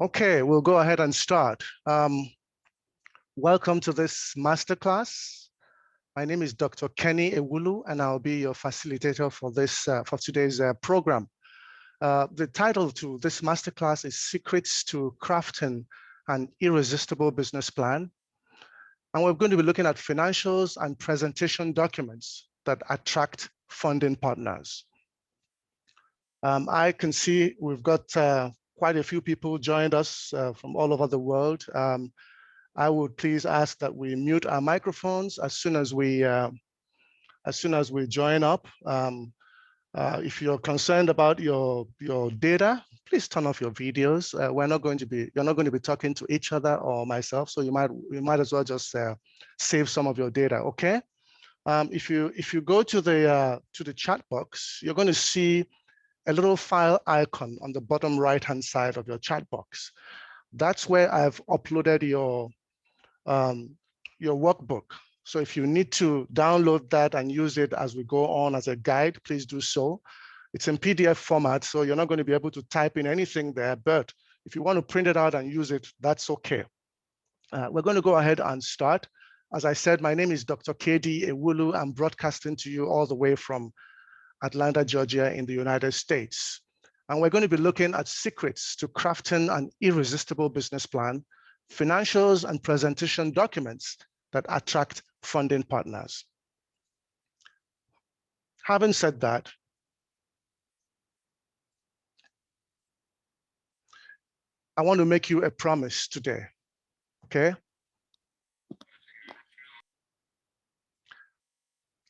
Okay, we'll go ahead and start. Welcome to this masterclass. My name is Dr. Kenny Ewulu, and I'll be your facilitator for this for today's program. The title to this masterclass is Secrets to Crafting an Irresistible Business Plan. And we're going to be looking at financials and presentation documents that attract funding partners. I can see we've got quite a few people joined us from all over the world. I would please ask that we mute our microphones as soon as we join up. If you're concerned about your data, please turn off your videos. You're not going to be talking to each other or myself, so you might as well just save some of your data. Okay. If you go to the chat box, you're going to see a little file icon on the bottom right-hand side of your chat box. That's where I've uploaded your workbook. So if you need to download that and use it as we go on as a guide, please do so. It's in PDF format, so you're not going to be able to type in anything there, but if you want to print it out and use it, that's okay. We're going to go ahead and start. As I said, my name is Dr. KDEL. I'm broadcasting to you all the way from Atlanta, Georgia in the United States. And we're going to be looking at secrets to crafting an irresistible business plan, financials and presentation documents that attract funding partners. Having said that, I want to make you a promise today, okay?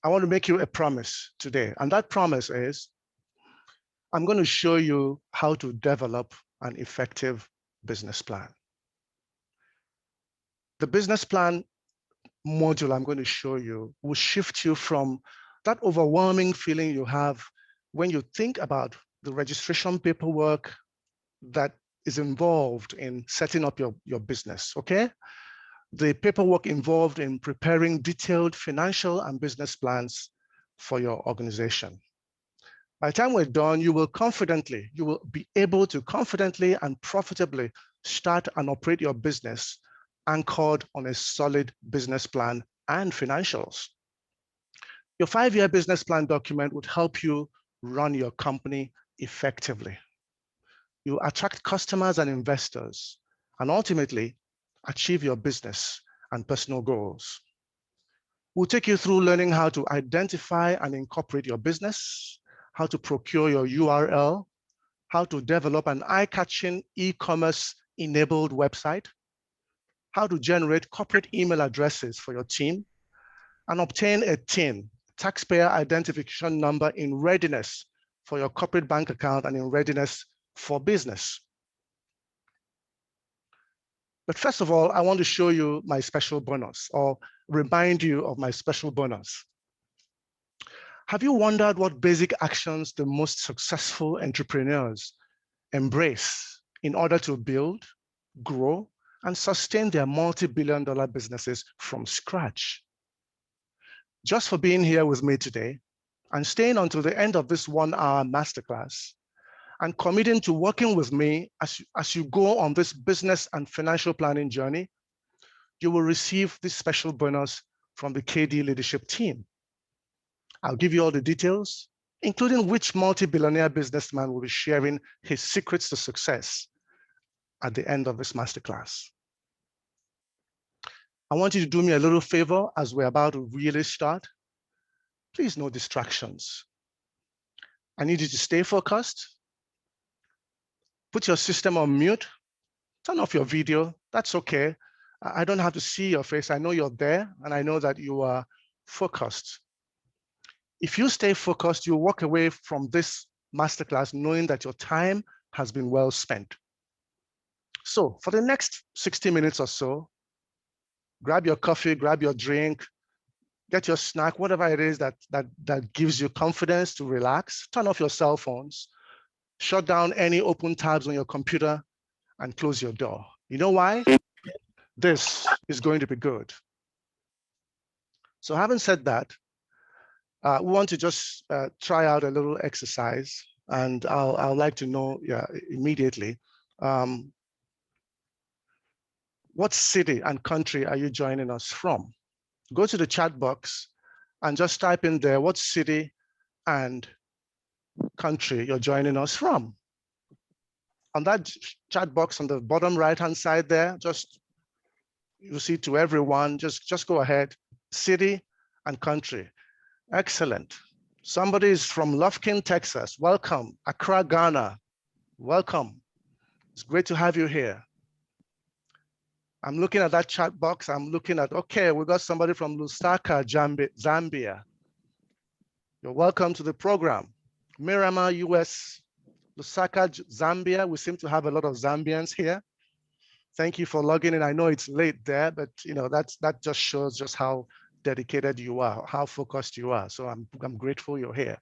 I want to make you a promise today, and that promise is I'm going to show you how to develop an effective business plan. The business plan module I'm going to show you will shift you from that overwhelming feeling you have when you think about the registration paperwork that is involved in setting up your business, okay? The paperwork involved in preparing detailed financial and business plans for your organization. By the time we're done, you will be able to confidently and profitably start and operate your business anchored on a solid business plan and financials. Your 5-year business plan document would help you run your company effectively. You attract customers and investors, and ultimately achieve your business and personal goals. We'll take you through learning how to identify and incorporate your business, how to procure your URL, how to develop an eye-catching e-commerce enabled website, how to generate corporate email addresses for your team, and obtain a TIN, taxpayer identification number, in readiness for your corporate bank account and in readiness for business. But first of all, I want to show you my special bonus, or remind you of my special bonus. Have you wondered what basic actions the most successful entrepreneurs embrace in order to build, grow, and sustain their multi-billion-dollar businesses from scratch? Just for being here with me today and staying until the end of this 1-hour masterclass, and committing to working with me as you go on this business and financial planning journey, you will receive this special bonus from the KD leadership team. I'll give you all the details, including which multi-billionaire businessman will be sharing his secrets to success at the end of this masterclass. I want you to do me a little favor as we're about to really start. Please, no distractions. I need you to stay focused. Put your system on mute. Turn off your video. That's okay. I don't have to see your face. I know you're there, and I know that you are focused. If you stay focused, you'll walk away from this masterclass knowing that your time has been well spent. So for the next 60 minutes or so, grab your coffee, grab your drink, get your snack, whatever it is that gives you confidence to relax. Turn off your cell phones. Shut down any open tabs on your computer and close your door. You know why? This is going to be good. So having said that, we want to just try out a little exercise, and I'll like to know immediately. What city and country are you joining us from? Go to the chat box and just type in there what city and country you're joining us from. On that chat box on the bottom right-hand side there, just you see to everyone, just go ahead, city and country. Excellent. Somebody is from Lufkin, Texas. Welcome. Accra, Ghana. Welcome. It's great to have you here. I'm looking at that chat box. I'm looking at, okay, we got somebody from Lusaka, Zambia. You're welcome to the program. Miramar, US, Lusaka, Zambia. We seem to have a lot of Zambians here. Thank you for logging in. I know it's late there, but you know that just shows just how dedicated you are, how focused you are. So I'm grateful you're here.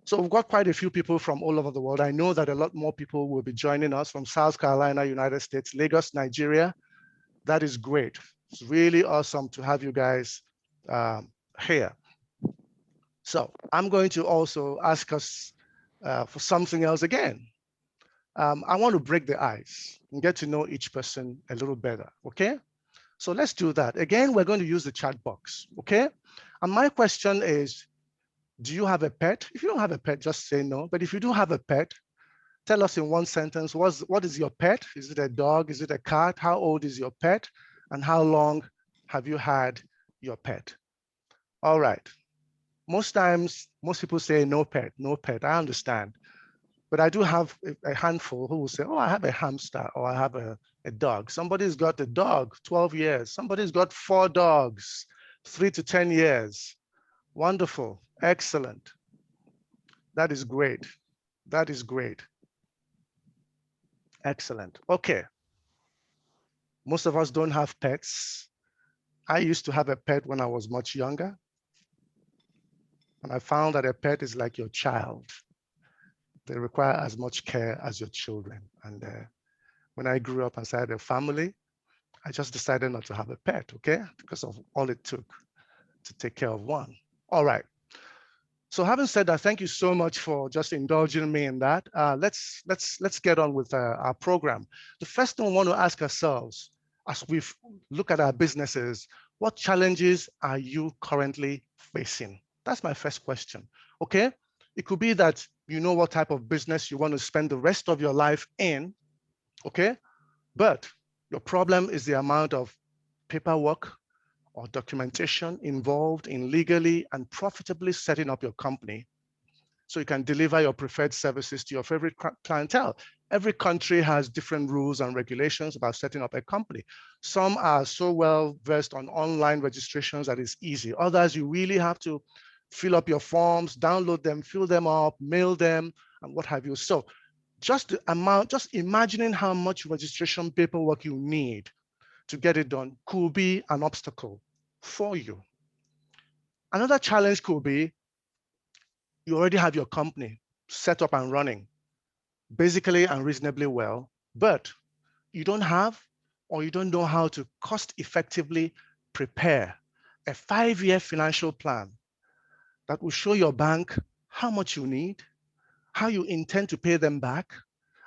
So we've got quite a few people from all over the world. I know that a lot more people will be joining us from South Carolina, United States, Lagos, Nigeria. That is great. It's really awesome to have you guys here. So I'm going to also ask us for something else again. I want to break the ice and get to know each person a little better, okay? So let's do that. Again, we're going to use the chat box, okay? And my question is, do you have a pet? If you don't have a pet, just say no. But if you do have a pet, tell us in one sentence, what is your pet? Is it a dog? Is it a cat? How old is your pet? And how long have you had your pet? All right. Most times, most people say no pet, no pet. I understand. But I do have a handful who will say, oh, I have a hamster or I have a dog. Somebody's got a dog, 12 years. Somebody's got 4 dogs, 3 to 10 years. Wonderful, excellent. That is great. That is great. Excellent, okay. Most of us don't have pets. I used to have a pet when I was much younger. And I found that a pet is like your child. They require as much care as your children. And when I grew up and started a family, I just decided not to have a pet, okay? Because of all it took to take care of one. All right. So having said that, thank you so much for just indulging me in that. Let's get on with our program. The first thing we want to ask ourselves as we look at our businesses, what challenges are you currently facing? That's my first question, okay? It could be that you know what type of business you want to spend the rest of your life in, okay? But your problem is the amount of paperwork or documentation involved in legally and profitably setting up your company so you can deliver your preferred services to your favorite clientele. Every country has different rules and regulations about setting up a company. Some are so well versed on online registrations that it's easy. Others, you really have to fill up your forms, download them, fill them up, mail them, and what have you. So just the amount, just imagining how much registration paperwork you need to get it done could be an obstacle for you. Another challenge could be you already have your company set up and running basically and reasonably well, but you don't have or you don't know how to cost effectively prepare a 5-year financial plan that will show your bank how much you need, how you intend to pay them back,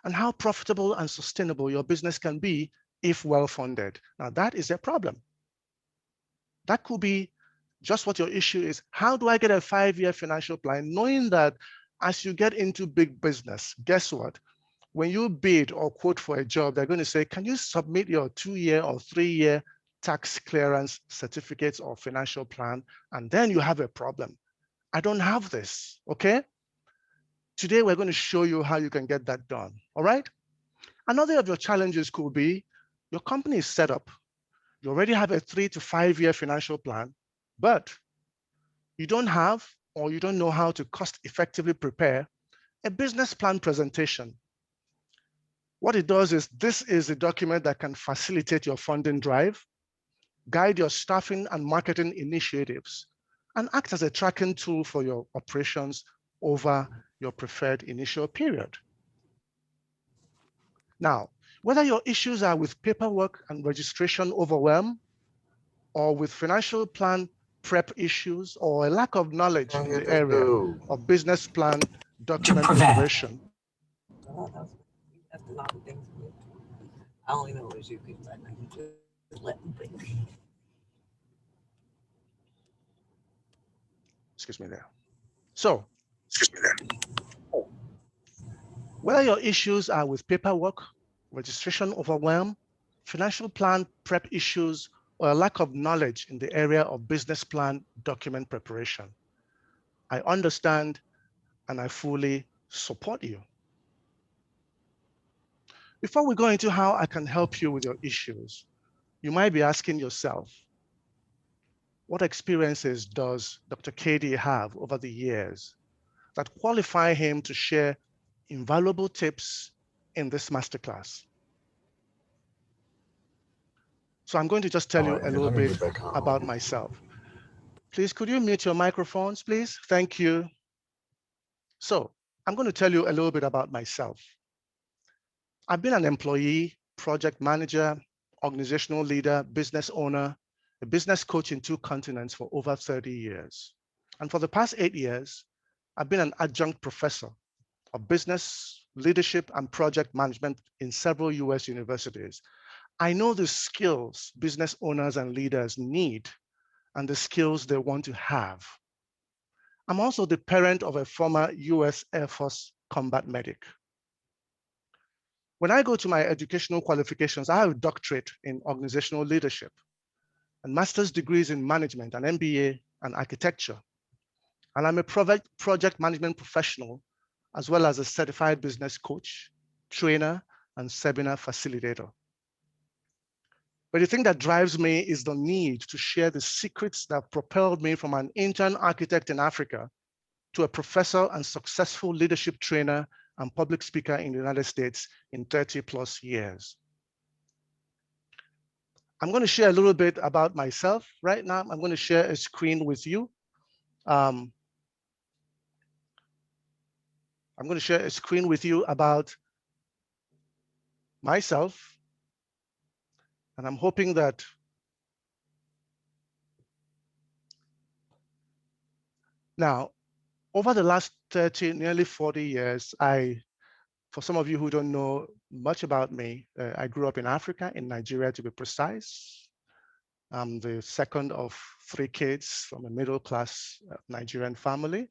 and how profitable and sustainable your business can be if well-funded. Now that is a problem. That could be just what your issue is. How do I get a 5-year financial plan, knowing that as you get into big business, guess what? When you bid or quote for a job, they're going to say, can you submit your 2-year or 3-year tax clearance certificates or financial plan? And then you have a problem. I don't have this, okay? Today, we're going to show you how you can get that done, all right? Another of your challenges could be your company is set up. You already have a 3 to 5-year financial plan, but you don't have or you don't know how to cost effectively prepare a business plan presentation. What it does is this is a document that can facilitate your funding drive, guide your staffing and marketing initiatives, and act as a tracking tool for your operations over your preferred initial period. Now, whether your issues are with paperwork and registration overwhelm, or with financial plan prep issues, or a lack of knowledge in the area of business plan document preparation, I only know it was you because I know you just let me think. Excuse me there. So, whether your issues are with paperwork, registration overwhelm, financial plan prep issues, or a lack of knowledge in the area of business plan document preparation, I understand and I fully support you. Before we go into how I can help you with your issues, you might be asking yourself, what experiences does Dr. KD have over the years that qualify him to share invaluable tips in this masterclass? So I'm going to just tell you a little bit about myself. Please, could you mute your microphones, please? Thank you. So I'm going to tell you a little bit about myself. I've been an employee, project manager, organizational leader, business owner, a business coach in 2 continents for over 30 years. And for the past 8 years, I've been an adjunct professor of business, leadership, and project management in several US universities. I know the skills business owners and leaders need and the skills they want to have. I'm also the parent of a former US Air Force combat medic. When I go to my educational qualifications, I have a doctorate in organizational leadership and master's degrees in management, an MBA and architecture. And I'm a project management professional, as well as a certified business coach, trainer, and seminar facilitator. But the thing that drives me is the need to share the secrets that propelled me from an intern architect in Africa to a professor and successful leadership trainer and public speaker in the United States in 30+ years. I'm going to share a little bit about myself right now. I'm going to share a screen with you. I'm going to share a screen with you about myself. And I'm hoping that now, over the last 30, nearly 40 years, for some of you who don't know much about me, I grew up in Africa, in Nigeria to be precise. I'm the second of 3 kids from a middle-class Nigerian family.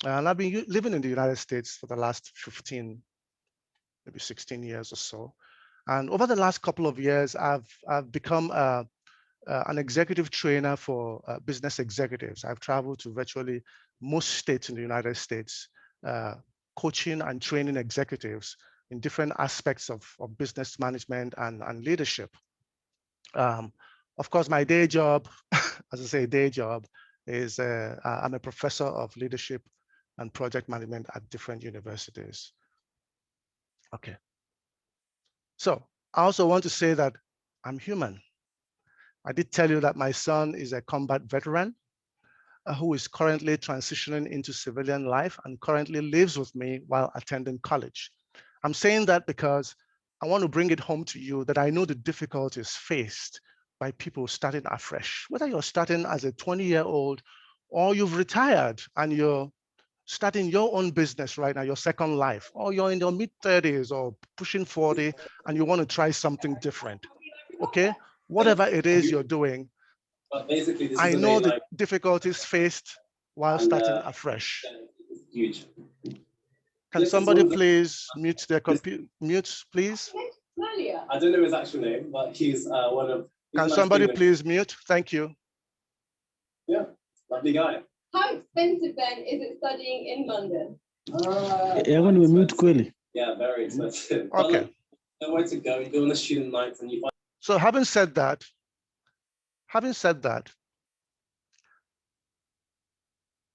And I've been living in the United States for the last 15, maybe 16 years or so. And over the last couple of years, I've become an executive trainer for business executives. I've traveled to virtually most states in the United States, coaching and training executives in different aspects of business management and leadership. Of course, my day job, as I say, day job, is I'm a professor of leadership and project management at different universities. Okay. So I also want to say that I'm human. I did tell you that my son is a combat veteran who is currently transitioning into civilian life and currently lives with me while attending college. I'm saying that because I want to bring it home to you that I know the difficulties faced by people starting afresh, whether you're starting as a 20-year-old or you've retired and you're starting your own business right now, your second life, or you're in your mid-30s or pushing 40 and you want to try something different, okay? Whatever it is you're doing, But basically, this I is know the difficulties faced while starting afresh. Huge. Can somebody please mute their computer? Mute, please. I don't know his actual name, but he's one of. Can somebody please mute? Thank you. Yeah, lovely guy. How expensive then is it studying in London? You're going to be mute, Quelly. Yeah, very expensive. Okay. Like, nowhere to go. You go on the student nights and you find. So having said that,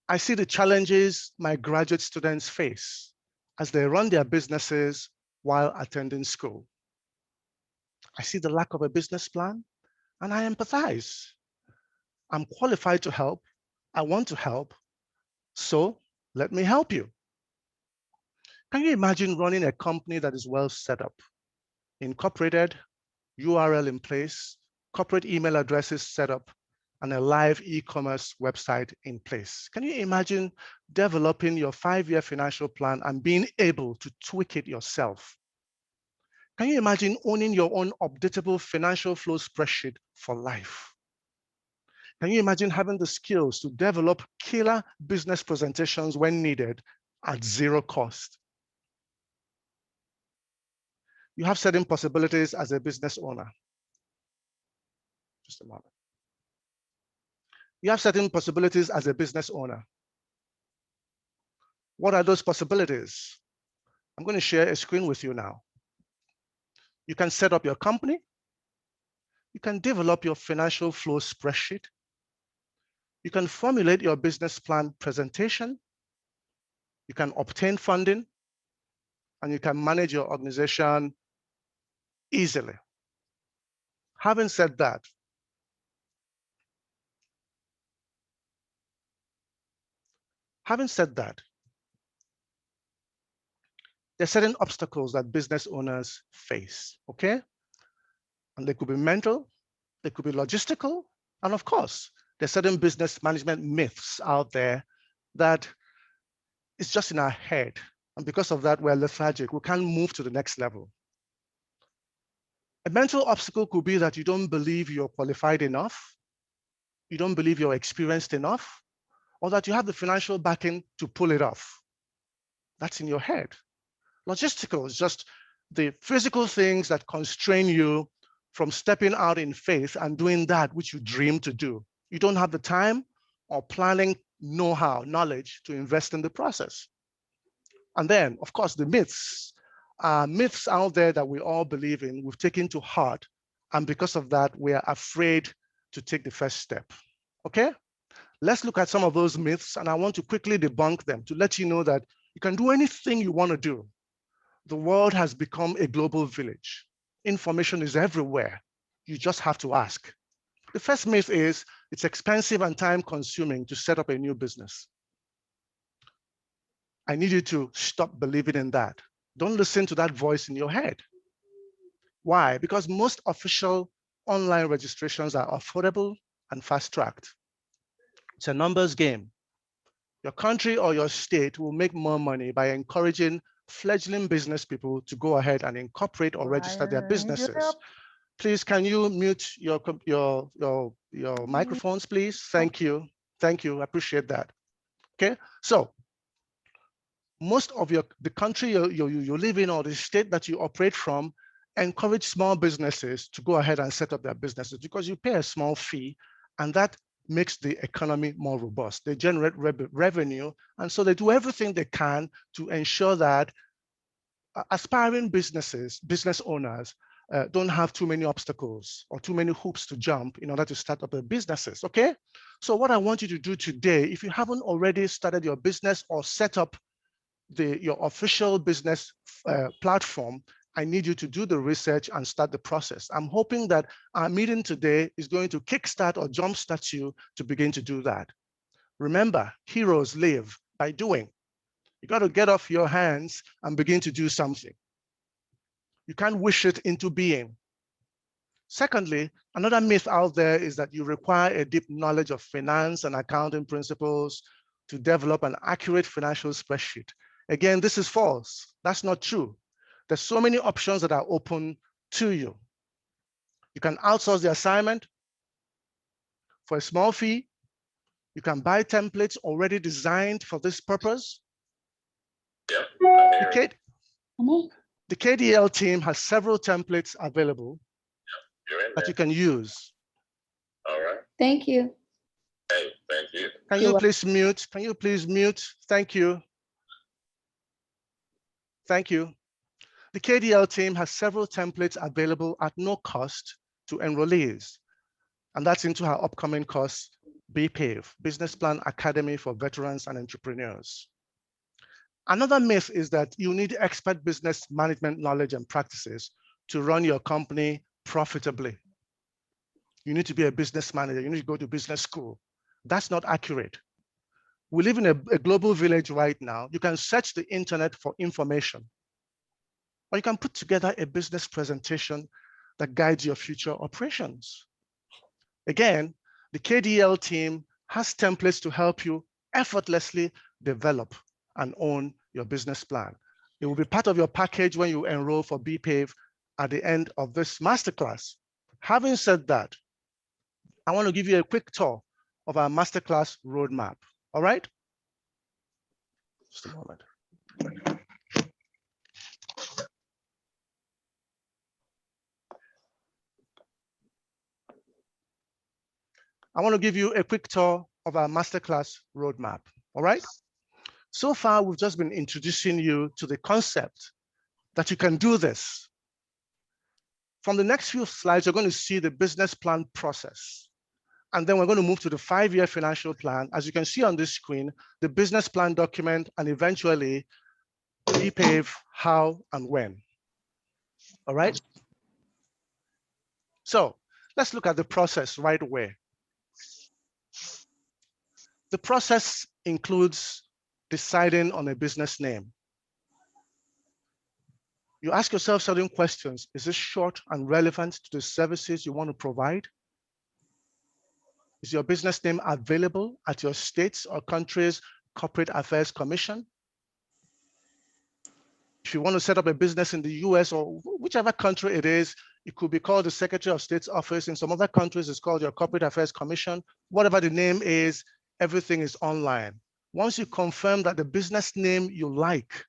I see the challenges my graduate students face as they run their businesses while attending school. I see the lack of a business plan and I empathize. I'm qualified to help. I want to help. So let me help you. Can you imagine running a company that is well set up, incorporated, URL in place, corporate email addresses set up, and a live e-commerce website in place? Can you imagine developing your 5-year financial plan and being able to tweak it yourself? Can you imagine owning your own updatable financial flow spreadsheet for life? Can you imagine having the skills to develop killer business presentations when needed at zero cost? You have certain possibilities as a business owner. Just a moment. You have certain possibilities as a business owner. What are those possibilities? I'm going to share a screen with you now. You can set up your company. You can develop your financial flow spreadsheet. You can formulate your business plan presentation. You can obtain funding, and you can manage your organization easily. Having said that, there are certain obstacles that business owners face, okay? And they could be mental, they could be logistical, and of course, there are certain business management myths out there that it's just in our head. And because of that, we're lethargic. We can't move to the next level. A mental obstacle could be that you don't believe you're qualified enough, you don't believe you're experienced enough, or that you have the financial backing to pull it off. That's in your head. Logistical is just the physical things that constrain you from stepping out in faith and doing that which you dream to do. You don't have the time or planning know-how, knowledge to invest in the process. And then, of course, the myths out there that we all believe in, we've taken to heart. And because of that, we are afraid to take the first step. Okay? Let's look at some of those myths, and I want to quickly debunk them to let you know that you can do anything you want to do. The world has become a global village. Information is everywhere. You just have to ask. The first myth is it's expensive and time-consuming to set up a new business. I need you to stop believing in that. Don't listen to that voice in your head. Why? Because most official online registrations are affordable and fast-tracked. It's a numbers game. Your country or your state will make more money by encouraging fledgling business people to go ahead and incorporate or register their businesses. Please, can you mute your microphones, please? Thank you. Thank you. I appreciate that. Okay, so most of the country you live in or the state that you operate from encourage small businesses to go ahead and set up their businesses because you pay a small fee, and that makes the economy more robust. They generate revenue, and so they do everything they can to ensure that aspiring business owners don't have too many obstacles or too many hoops to jump in order to start up their businesses, okay? So what I want you to do today, if you haven't already started your business or set up your official business platform, I need you to do the research and start the process. I'm hoping that our meeting today is going to kickstart or jumpstart you to begin to do that. Remember, heroes live by doing. You got to get off your hands and begin to do something. You can't wish it into being. Secondly, another myth out there is that you require a deep knowledge of finance and accounting principles to develop an accurate financial spreadsheet. Again, this is false. That's not true. There's so many options that are open to you. You can outsource the assignment for a small fee. You can buy templates already designed for this purpose. Yep. The KDEL team has several templates available that you can use. All right. Thank you. Hey, thank you. Can you please mute? Can you please mute? Thank you. Thank you. The KDEL team has several templates available at no cost to enrollees, and that's into our upcoming course, BPAVE, Business Plan Academy for Veterans and Entrepreneurs. Another myth is that you need expert business management knowledge and practices to run your company profitably. You need to be a business manager. You need to go to business school. That's not accurate. We live in a global village right now. You can search the internet for information, or you can put together a business presentation that guides your future operations. Again, the KDEL team has templates to help you effortlessly develop and own your business plan. It will be part of your package when you enroll for BPAVE at the end of this masterclass. Having said that, I want to give you a quick tour of our masterclass roadmap. All right? Just a moment. I want to give you a quick tour of our masterclass roadmap. All right? So far, we've just been introducing you to the concept that you can do this. From the next few slides, you're going to see the business plan process. And then we're going to move to the 5-year financial plan. As you can see on this screen, the business plan document, and eventually BPAVE, how and when. All right? So let's look at the process right away. The process includes deciding on a business name. You ask yourself certain questions. Is this short and relevant to the services you want to provide? Is your business name available at your state's or country's corporate affairs commission? If you want to set up a business in the US or whichever country it is, it could be called the Secretary of State's office. In some other countries, it's called your Corporate Affairs Commission. Whatever the name is, everything is online. Once you confirm that the business name you like,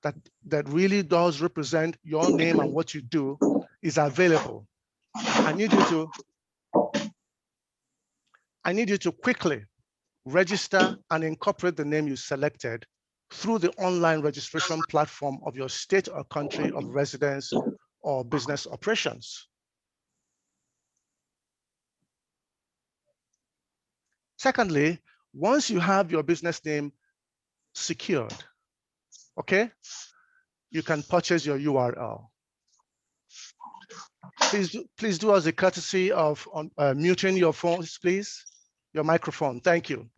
that really does represent your name and what you do, is available, I need you to quickly register and incorporate the name you selected through the online registration platform of your state or country of residence or business operations. Secondly, once you have your business name secured, okay, you can purchase your URL. Please do us a courtesy of muting your phones, please, your microphone. Thank you.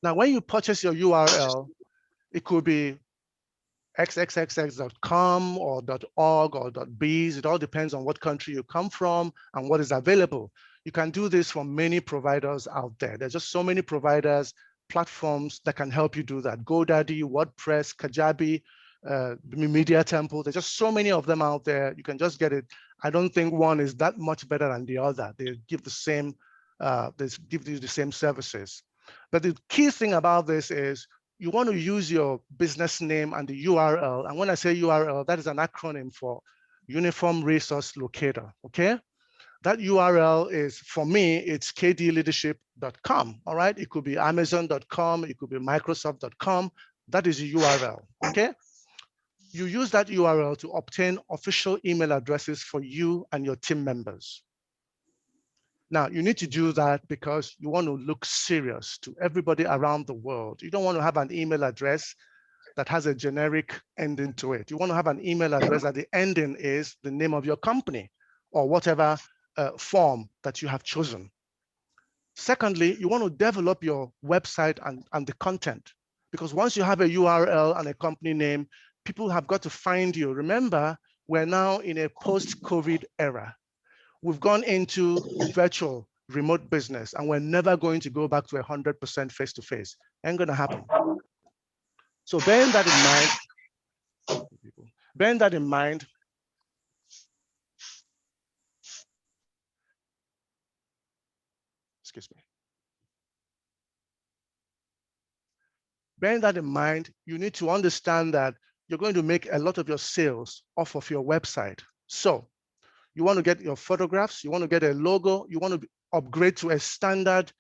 Now, when you purchase your URL, it could be xxxx.com or .org or .biz. It all depends on what country you come from and what is available. You can do this from many providers out there. There's just so many providers, platforms that can help you do that. GoDaddy, WordPress, Kajabi, Media Temple. There's just so many of them out there. You can just get it. I don't think one is that much better than the other. They give the same, they give you the same services. But the key thing about this is you want to use your business name and the URL. And when I say URL, that is an acronym for Uniform Resource Locator, okay? That URL is, for me, it's kdleadership.com, all right? It could be amazon.com, it could be microsoft.com. That is a URL, okay? You use that URL to obtain official email addresses for you and your team members. Now, you need to do that because you want to look serious to everybody around the world. You don't want to have an email address that has a generic ending to it. You want to have an email address that the ending is the name of your company or whatever form that you have chosen. Secondly, you want to develop your website and the content, because once you have a URL and a company name, people have got to find you. Remember, we're now in a post-COVID era. We've gone into virtual remote business and we're never going to go back to 100% face-to-face. Ain't gonna happen. So bearing that in mind, excuse me. Bearing that in mind, you need to understand that you're going to make a lot of your sales off of your website. So you want to get your photographs, you want to get a logo, you want to upgrade to a standard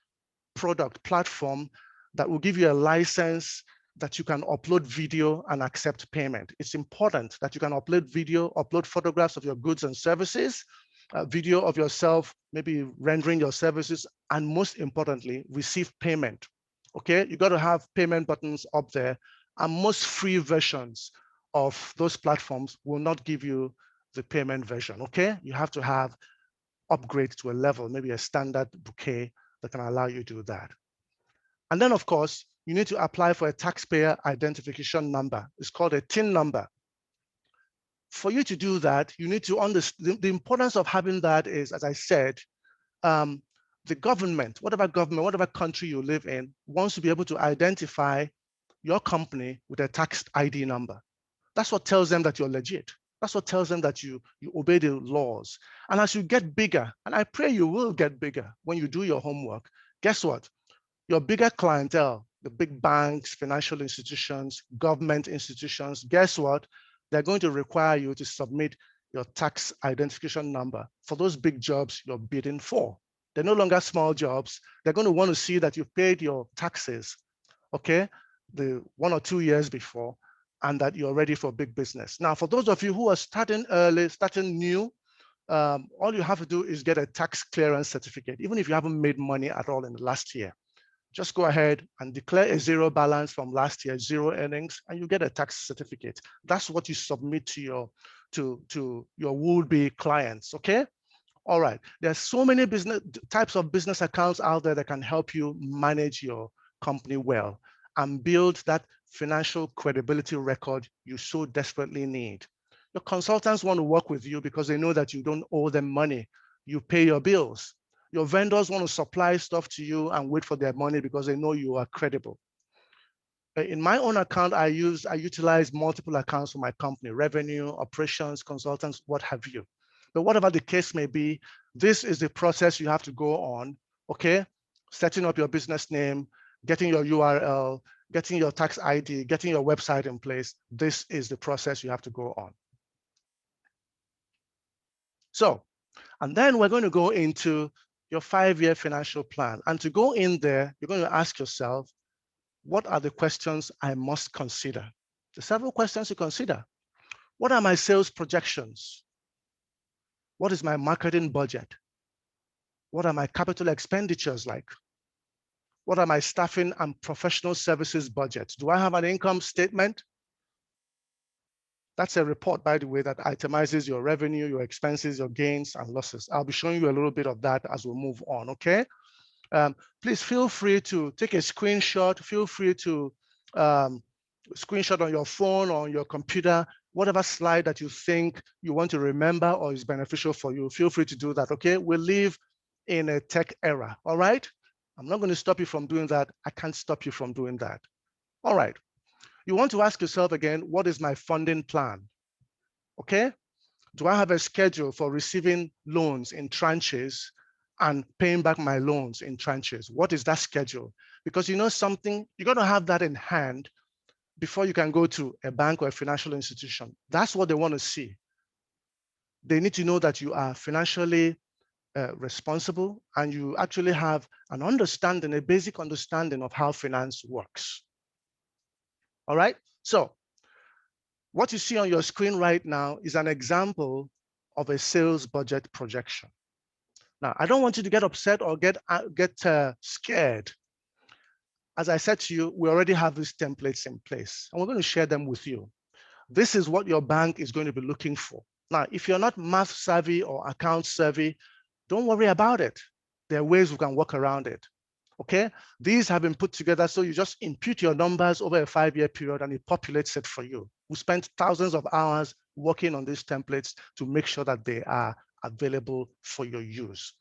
product platform that will give you a license that you can upload video and accept payment. It's important that you can upload video, upload photographs of your goods and services, video of yourself, maybe rendering your services, and most importantly, receive payment. Okay, you got to have payment buttons up there, and most free versions of those platforms will not give you the payment version. Okay, you have to have upgrade to a level, maybe a standard bouquet that can allow you to do that. And then, of course, you need to apply for a taxpayer identification number. It's called a TIN number. For you to do that, you need to understand the importance of having that is, as I said, the government, whatever country you live in, wants to be able to identify your company with a tax ID number. That's what tells them that you're legit. That's what tells them that you obey the laws. And as you get bigger, and I pray you will get bigger when you do your homework, guess what? Your bigger clientele, the big banks, financial institutions, government institutions, guess what? They're going to require you to submit your tax identification number for those big jobs you're bidding for. They're no longer small jobs. They're going to want to see that you've paid your taxes, okay, the 1 or 2 years before, and that you're ready for big business. Now, for those of you who are starting early, starting new, all you have to do is get a tax clearance certificate, even if you haven't made money at all in the last year. Just go ahead and declare a zero balance from last year, zero earnings, and you get a tax certificate. That's what you submit to your would-be clients, okay? All right, there's so many types of business accounts out there that can help you manage your company well and build that financial credibility record you so desperately need. Your consultants want to work with you because they know that you don't owe them money. You pay your bills. Your vendors want to supply stuff to you and wait for their money because they know you are credible. In my own account, I utilize multiple accounts for my company: revenue, operations, consultants, what have you. But whatever the case may be, this is the process you have to go on, okay? Setting up your business name, getting your URL, getting your tax ID, getting your website in place. This is the process you have to go on. So, and then we're going to go into your 5-year financial plan. And to go in there, you're going to ask yourself, what are the questions I must consider? There's several questions to consider. What are my sales projections? What is my marketing budget? What are my capital expenditures like? What are my staffing and professional services budgets? Do I have an income statement? That's a report, by the way, that itemizes your revenue, your expenses, your gains and losses. I'll be showing you a little bit of that as we move on, okay? Please feel free to take a screenshot. Feel free to screenshot on your phone or on your computer, whatever slide that you think you want to remember or is beneficial for you. Feel free to do that, okay? We live in a tech era, all right? I'm not going to stop you from doing that. I can't stop you from doing that. All right. You want to ask yourself again, what is my funding plan? Okay? Do I have a schedule for receiving loans in tranches and paying back my loans in tranches? What is that schedule? Because you know something, you're going to have that in hand before you can go to a bank or a financial institution. That's what they want to see. They need to know that you are financially responsible and you actually have an understanding, a basic understanding of how finance works. All right, so what you see on your screen right now is an example of a sales budget projection. Now, I don't want you to get upset or get scared. As I said to you, we already have these templates in place and we're going to share them with you. This is what your bank is going to be looking for. Now, if you're not math savvy or account savvy, don't worry about it. There are ways we can work around it. Okay, these have been put together so you just input your numbers over a 5-year period and it populates it for you. We spent thousands of hours working on these templates to make sure that they are available for your use.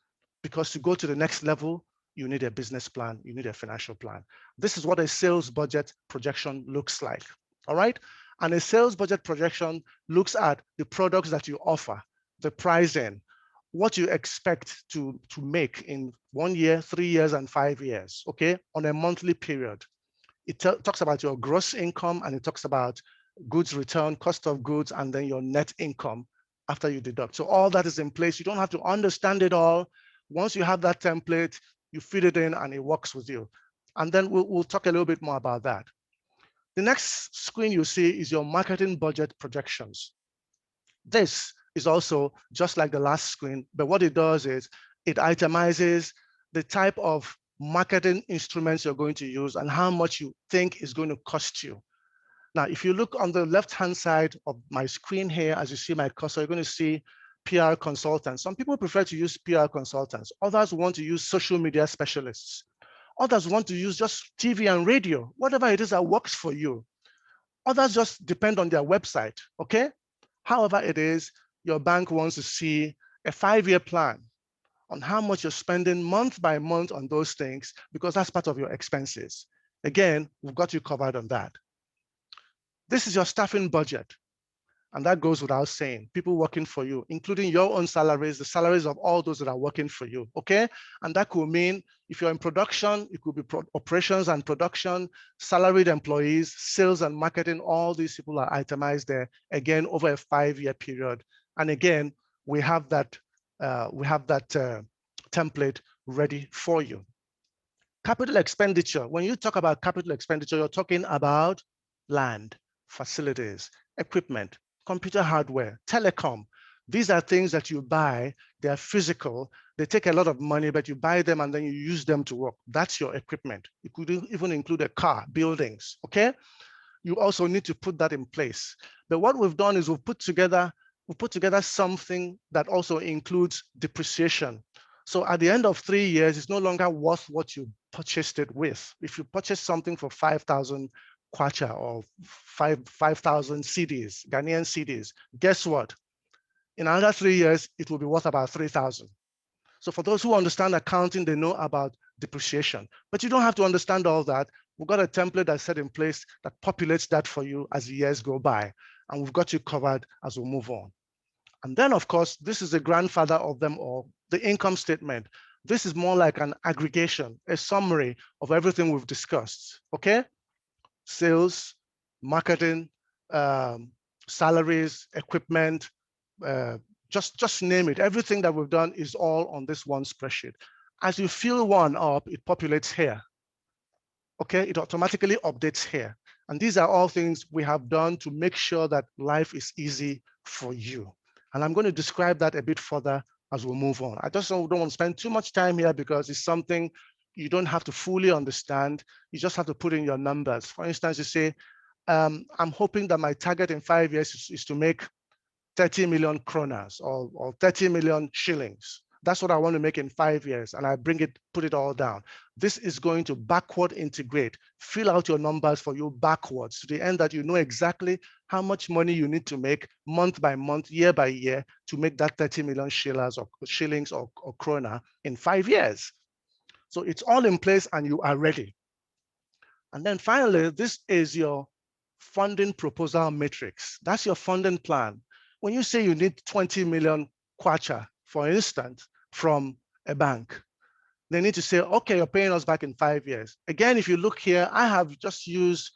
Because to go to the next level, you need a business plan, you need a financial plan. This is what a sales budget projection looks like, all right? And a sales budget projection looks at the products that you offer, the pricing, what you expect to make in 1 year, 3 years, and 5 years, okay, on a monthly period. It talks about your gross income and it talks about goods return, cost of goods, and then your net income after you deduct. So all that is in place. You don't have to understand it all. Once you have that template, you feed it in and it works with you. And then we'll talk a little bit more about that. The next screen you see is your marketing budget projections. This is also just like the last screen, but what it does is it itemizes the type of marketing instruments you're going to use and how much you think is going to cost you. Now, if you look on the left-hand side of my screen here, as you see my cursor, you're going to see PR consultants. Some people prefer to use PR consultants. Others want to use social media specialists. Others want to use just TV and radio, whatever it is that works for you. Others just depend on their website, okay? However it is, your bank wants to see a 5-year plan on how much you're spending month by month on those things, because that's part of your expenses. Again, we've got you covered on that. This is your staffing budget. And that goes without saying, people working for you, including your own salaries, the salaries of all those that are working for you, okay? And that could mean if you're in production, it could be operations and production, salaried employees, sales and marketing, all these people are itemized there, again, over a 5-year period. And again, we have that template ready for you. Capital expenditure. When you talk about capital expenditure, you're talking about land, facilities, equipment, computer hardware, telecom. These are things that you buy. They are physical. They take a lot of money, but you buy them and then you use them to work. That's your equipment. It could even include a car, buildings, okay? You also need to put that in place. But what we've done is we've put together something that also includes depreciation. So at the end of 3 years, it's no longer worth what you purchased it with. If you purchase something for 5,000 kwacha or 5,000 cedis, Ghanaian cedis, guess what? In another 3 years, it will be worth about 3,000. So for those who understand accounting, they know about depreciation. But you don't have to understand all that. We've got a template that's set in place that populates that for you as the years go by. And we've got you covered as we move on. And then, of course, this is the grandfather of them all, the income statement. This is more like an aggregation, a summary of everything we've discussed, okay? Sales, marketing, salaries, equipment, just name it. Everything that we've done is all on this one spreadsheet. As you fill one up, it populates here, okay? It automatically updates here. And these are all things we have done to make sure that life is easy for you. And I'm going to describe that a bit further as we move on. I just don't want to spend too much time here because it's something you don't have to fully understand. You just have to put in your numbers. For instance, you say, I'm hoping that my target in 5 years is to make 30 million kronas or 30 million shillings. That's what I want to make in 5 years. And I put it all down. This is going to backward integrate, fill out your numbers for you backwards to the end that you know exactly how much money you need to make month by month, year by year to make that 30 million shillings or krona in 5 years. So it's all in place and you are ready. And then finally, this is your funding proposal matrix. That's your funding plan. When you say you need 20 million kwacha, for instance, from a bank, they need to say, okay, you're paying us back in 5 years. Again, if you look here, I have just used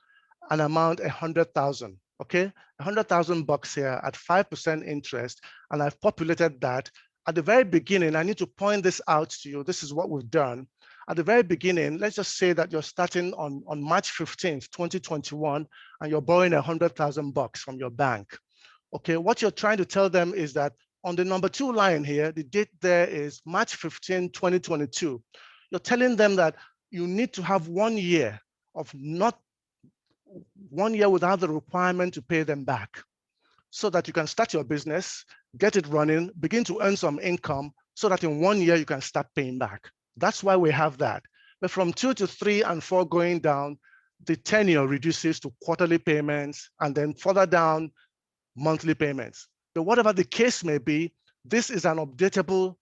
an amount, 100,000, okay? 100,000 bucks here at 5% interest, and I've populated that. At the very beginning, I need to point this out to you. This is what we've done. At the very beginning, let's just say that you're starting on March 15th, 2021, and you're borrowing 100,000 bucks from your bank. Okay, what you're trying to tell them is that on the number 2 line here, the date there is March 15, 2022. You're telling them that you need to have 1 year of not 1 year without the requirement to pay them back so that you can start your business, get it running, begin to earn some income so that in 1 year you can start paying back. That's why we have that. But from 2 to 3 and 4 going down, the tenure reduces to quarterly payments and then further down, monthly payments. But whatever the case may be, this is an updatable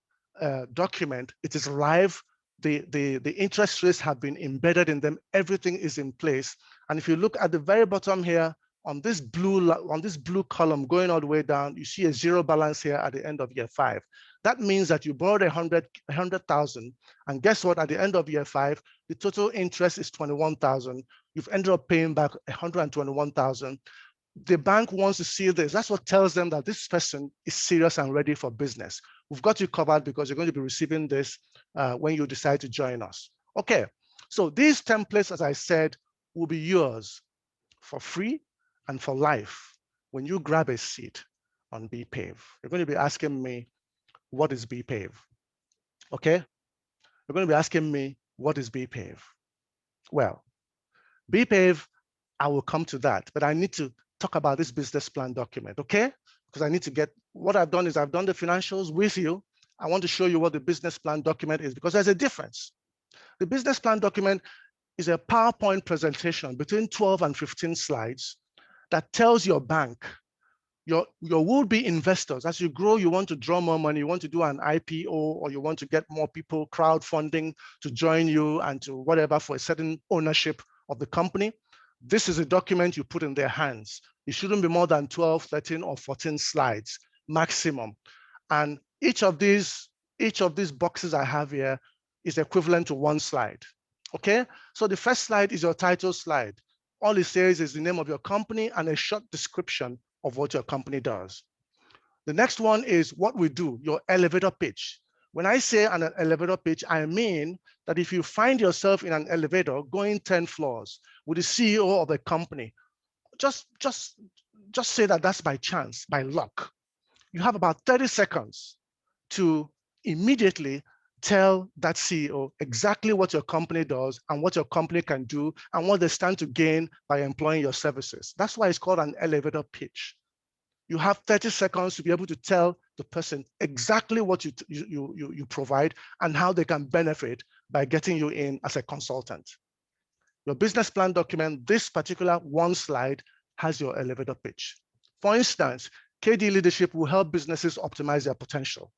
document. It is live. The interest rates have been embedded in them. Everything is in place. And if you look at the very bottom here, on this blue column going all the way down, you see a zero balance here at the end of year 5. That means that you borrowed 100,000, and guess what? At the end of year 5, the total interest is 21,000. You've ended up paying back 121,000. The bank wants to see this. That's what tells them that this person is serious and ready for business. We've got you covered because you're going to be receiving this when you decide to join us. Okay, so these templates, as I said, will be yours for free and for life when you grab a seat on BPAVE. You're going to be asking me, what is BPAVE? Okay, you're going to be asking me, what is BPAVE? Well, BPAVE, I will come to that, but I need to talk about this business plan document, okay? Because I need to get, what I've done is I've done the financials with you. I want to show you what the business plan document is because there's a difference. The business plan document is a PowerPoint presentation between 12 and 15 slides that tells your bank, your would-be investors, as you grow, you want to draw more money, you want to do an IPO, or you want to get more people crowdfunding to join you and to whatever for a certain ownership of the company. This is a document you put in their hands. It shouldn't be more than 12, 13, or 14 slides maximum. And each of these boxes I have here is equivalent to one slide. Okay, so the first slide is your title slide. All it says is the name of your company and a short description of what your company does. The next one is what we do, your elevator pitch. When I say an elevator pitch, I mean that if you find yourself in an elevator going 10 floors with the CEO of a company, just say that that's by chance, by luck. You have about 30 seconds to immediately tell that CEO exactly what your company does and what your company can do and what they stand to gain by employing your services. That's why it's called an elevator pitch. You have 30 seconds to be able to tell the person exactly what you provide and how they can benefit by getting you in as a consultant. Your business plan document, this particular one slide, has your elevator pitch. For instance, KD Leadership will help businesses optimize their potential.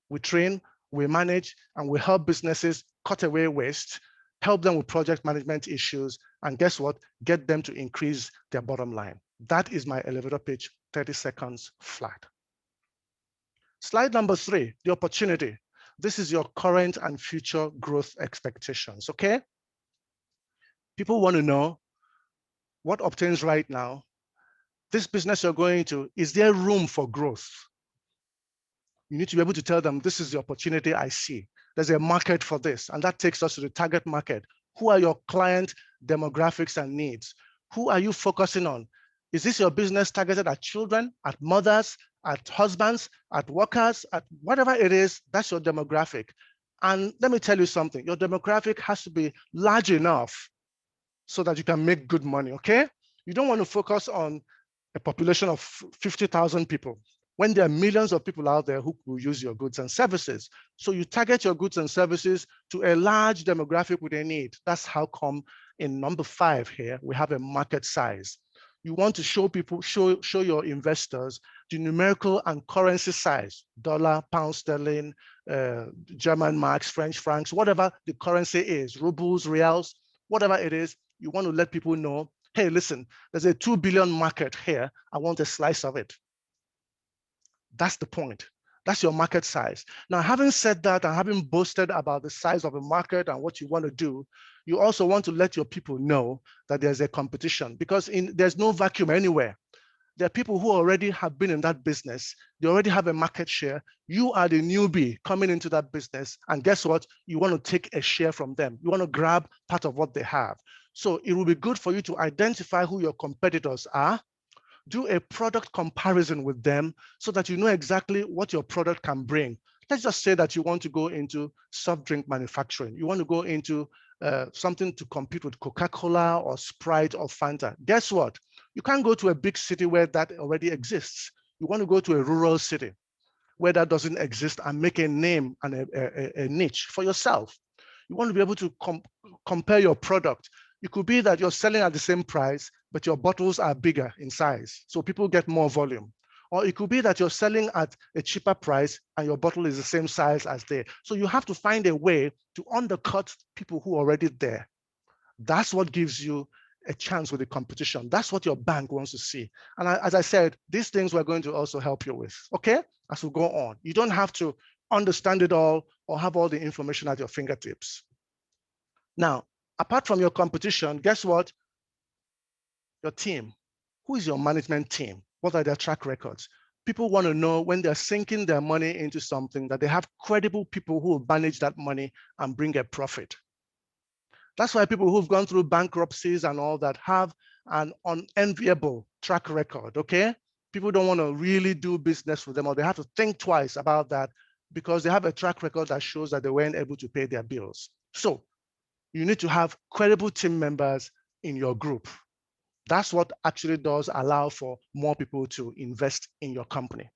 We train, we manage, and we help businesses cut away waste, help them with project management issues, and guess what? Get them to increase their bottom line. That is my elevator pitch, 30 seconds flat. Slide number 3, the opportunity. This is your current and future growth expectations, okay? People want to know what obtains right now. This business you're going to, is there room for growth? You need to be able to tell them, this is the opportunity I see. There's a market for this, and that takes us to the target market. Who are your client demographics and needs? Who are you focusing on? Is this your business targeted at children, at mothers, at husbands, at workers, at whatever it is? That's your demographic. And let me tell you something, your demographic has to be large enough so that you can make good money, okay? You don't want to focus on a population of 50,000 people when there are millions of people out there who will use your goods and services. So you target your goods and services to a large demographic with a need. That's how come in number 5 here, we have a market size. You want to show people, show your investors the numerical and currency size, dollar, pound sterling, German marks, French francs, whatever the currency is, rubles, reals, whatever it is, you want to let people know, hey, listen, there's a 2 billion market here. I want a slice of it. That's the point. That's your market size. Now, having said that and having boasted about the size of the market and what you want to do, you also want to let your people know that there's a competition, because there's no vacuum anywhere. There are people who already have been in that business. They already have a market share. You are the newbie coming into that business. And guess what? You want to take a share from them. You want to grab part of what they have. So it will be good for you to identify who your competitors are, do a product comparison with them so that you know exactly what your product can bring. Let's just say that you want to go into soft drink manufacturing. You want to go into something to compete with Coca-Cola or Sprite or Fanta. Guess what? You can't go to a big city where that already exists. You want to go to a rural city where that doesn't exist and make a name and a niche for yourself. You want to be able to compare your product. It could be that you're selling at the same price, but your bottles are bigger in size, so people get more volume. Or it could be that you're selling at a cheaper price and your bottle is the same size as they. So you have to find a way to undercut people who are already there. That's what gives you a chance with the competition. That's what your bank wants to see. And as I said, these things we're going to also help you with, okay? As we go on. You don't have to understand it all or have all the information at your fingertips. Now, apart from your competition, guess what? Your team. Who is your management team? What are their track records? People want to know when they're sinking their money into something that they have credible people who will manage that money and bring a profit. That's why people who've gone through bankruptcies and all that have an unenviable track record, okay? People don't want to really do business with them, or they have to think twice about that because they have a track record that shows that they weren't able to pay their bills. So you need to have credible team members in your group. That's what actually does allow for more people to invest in your company.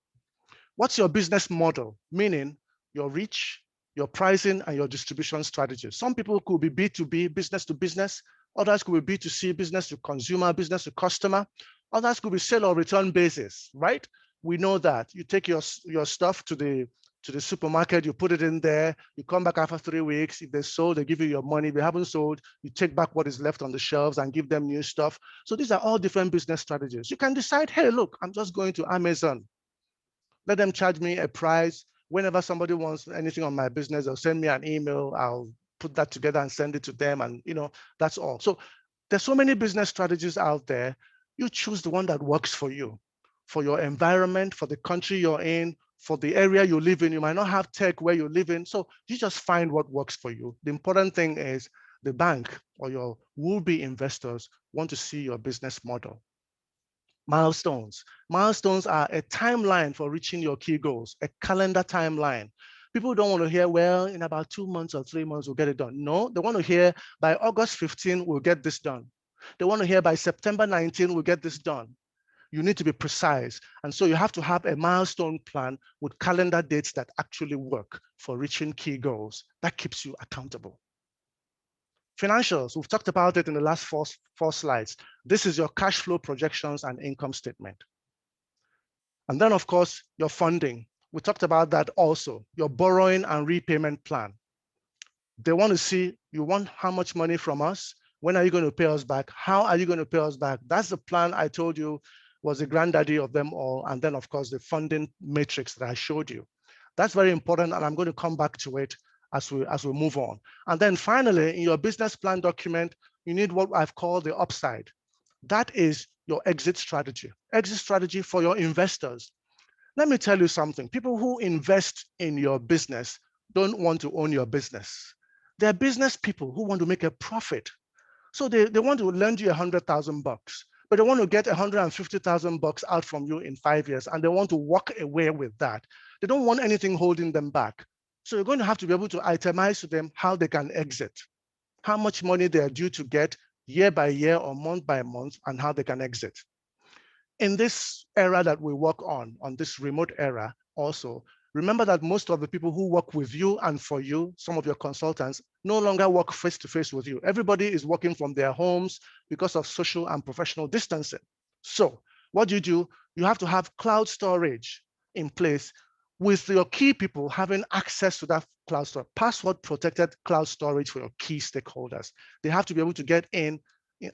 What's your business model? Meaning your reach, your pricing, and your distribution strategy. Some people could be B2B, business to business. Others could be B2C, business to consumer, business to customer. Others could be sale or return basis, right? We know that you take your stuff to the to the supermarket, you put it in there, you come back after 3 weeks. If they sold, they give you your money. If they haven't sold, you take back what is left on the shelves and give them new stuff. So these are all different business strategies. You can decide, hey, look, I'm just going to Amazon. Let them charge me a price. Whenever somebody wants anything on my business, they'll send me an email. I'll put that together and send it to them. And that's all. So there's so many business strategies out there. You choose the one that works for you, for your environment, for the country you're in, for the area you live in. You might not have tech where you live in. So you just find what works for you. The important thing is the bank or your will-be investors want to see your business model. Milestones. Milestones are a timeline for reaching your key goals, a calendar timeline. People don't want to hear, well, in about 2 months or 3 months, we'll get it done. No, they want to hear by August 15, we'll get this done. They want to hear by September 19, we'll get this done. You need to be precise. And so you have to have a milestone plan with calendar dates that actually work for reaching key goals. That keeps you accountable. Financials, we've talked about it in the last four slides. This is your cash flow projections and income statement. And then, of course, your funding. We talked about that also, your borrowing and repayment plan. They want to see, you want how much money from us? When are you going to pay us back? How are you going to pay us back? That's the plan I told you was the granddaddy of them all. And then, of course, the funding matrix that I showed you. That's very important, and I'm going to come back to it as we move on. And then finally, in your business plan document, you need what I've called the upside. That is your exit strategy for your investors. Let me tell you something. People who invest in your business don't want to own your business. They're business people who want to make a profit. So they want to lend you $100,000, but they want to get $150,000 out from you in 5 years, and they want to walk away with that. They don't want anything holding them back. So you're going to have to be able to itemize to them how they can exit, how much money they are due to get year by year or month by month, and how they can exit. In this era that we work on this remote era also, remember that most of the people who work with you and for you, some of your consultants, no longer work face-to-face with you. Everybody is working from their homes because of social and professional distancing. So what do? You have to have cloud storage in place with your key people having access to that cloud storage, password-protected cloud storage for your key stakeholders. They have to be able to get in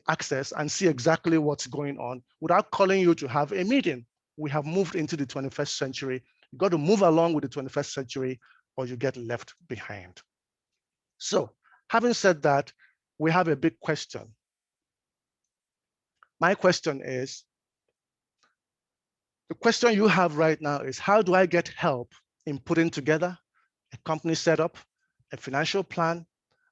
access and see exactly what's going on without calling you to have a meeting. We have moved into the 21st century. You've got to move along with the 21st century or you get left behind. So having said that, we have a big question. My question is, the question you have right now is, how do I get help in putting together a company setup, a financial plan,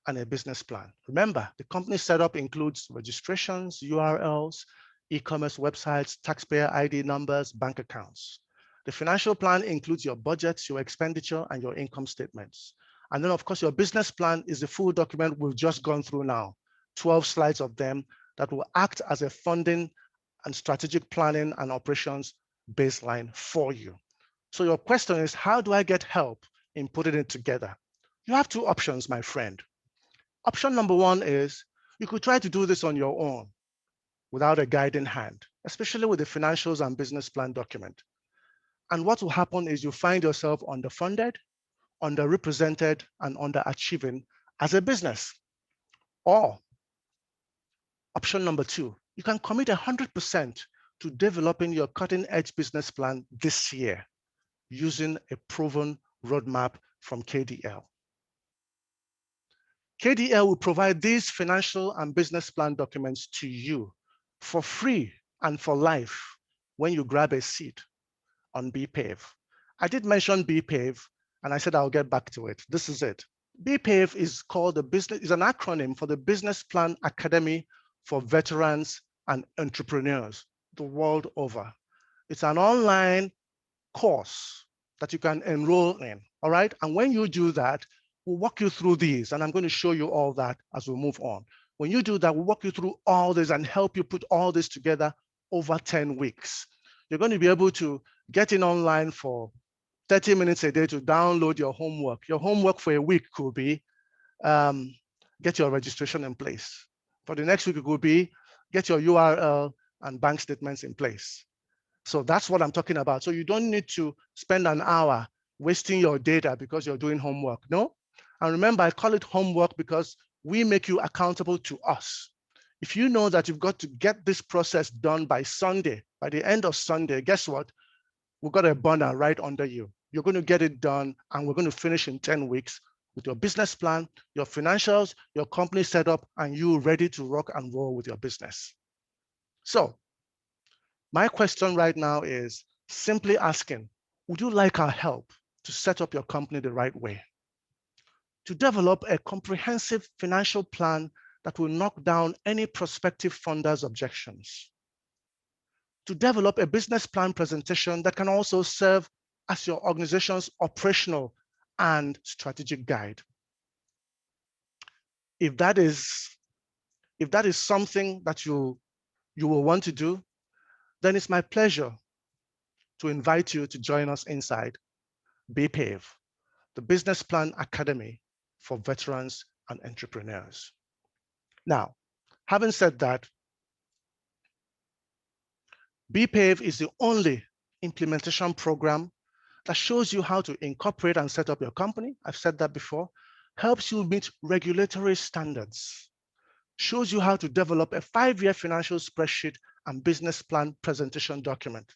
and a business plan? Remember, the company setup includes registrations, URLs, e-commerce websites, taxpayer ID numbers, bank accounts. The financial plan includes your budgets, your expenditure, and your income statements. And then, of course, your business plan is the full document we've just gone through now, 12 slides of them that will act as a funding and strategic planning and operations baseline for you. So your question is, how do I get help in putting it together? You have two options, my friend. Option number one is you could try to do this on your own without a guiding hand, especially with the financials and business plan document. And what will happen is you find yourself underfunded, underrepresented, and underachieving as a business. Or option number two, you can commit 100% to developing your cutting-edge business plan this year using a proven roadmap from KDEL. KDEL will provide these financial and business plan documents to you for free and for life when you grab a seat on BPAVE. I did mention BPAVE, and I said I'll get back to it. This is it. BPAVE is called is an acronym for the Business Plan Academy for Veterans and Entrepreneurs the world over. It's an online course that you can enroll in, all right? And when you do that, we'll walk you through these, and I'm going to show you all that as we move on. When you do that, we'll walk you through all this and help you put all this together over 10 weeks. You're going to be able to get in online for 30 minutes a day to download your homework. Your homework for a week could be get your registration in place. For the next week, it could be get your URL and bank statements in place. So that's what I'm talking about. So you don't need to spend an hour wasting your data because you're doing homework. No. And remember, I call it homework because we make you accountable to us. If you know that you've got to get this process done by Sunday, by the end of Sunday, guess what? We've got a banner right under you. You're going to get it done, and we're going to finish in 10 weeks with your business plan, your financials, your company set up, and you ready to rock and roll with your business. So my question right now is simply asking, would you like our help to set up your company the right way? To develop a comprehensive financial plan that will knock down any prospective funders' objections. To develop a business plan presentation that can also serve as your organization's operational and strategic guide. If that is something that you will want to do, then it's my pleasure to invite you to join us inside BPAVE, the Business Plan Academy for Veterans and Entrepreneurs. Now, having said that, BPAVE is the only implementation program that shows you how to incorporate and set up your company. I've said that before. Helps you meet regulatory standards. Shows you how to develop a 5-year financial spreadsheet and business plan presentation document.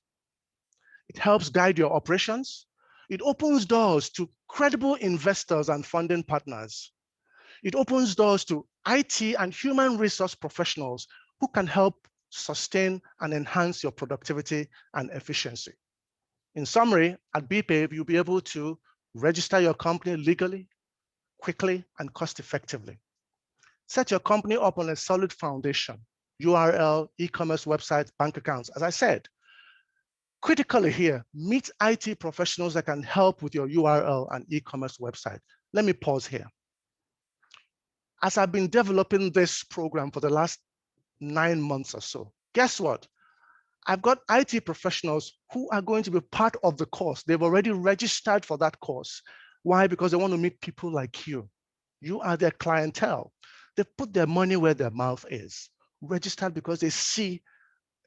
It helps guide your operations. It opens doors to credible investors and funding partners. It opens doors to IT and human resource professionals who can help sustain and enhance your productivity and efficiency. In summary, at BPAVE, you'll be able to register your company legally, quickly, and cost-effectively. Set your company up on a solid foundation, URL, e-commerce websites, bank accounts. As I said, critically here, meet IT professionals that can help with your URL and e-commerce website. Let me pause here. As I've been developing this program for the last 9 months or so, guess what? I've got IT professionals who are going to be part of the course. They've already registered for that course. Why? Because they want to meet people like you. You are their clientele. They put their money where their mouth is. Registered because they see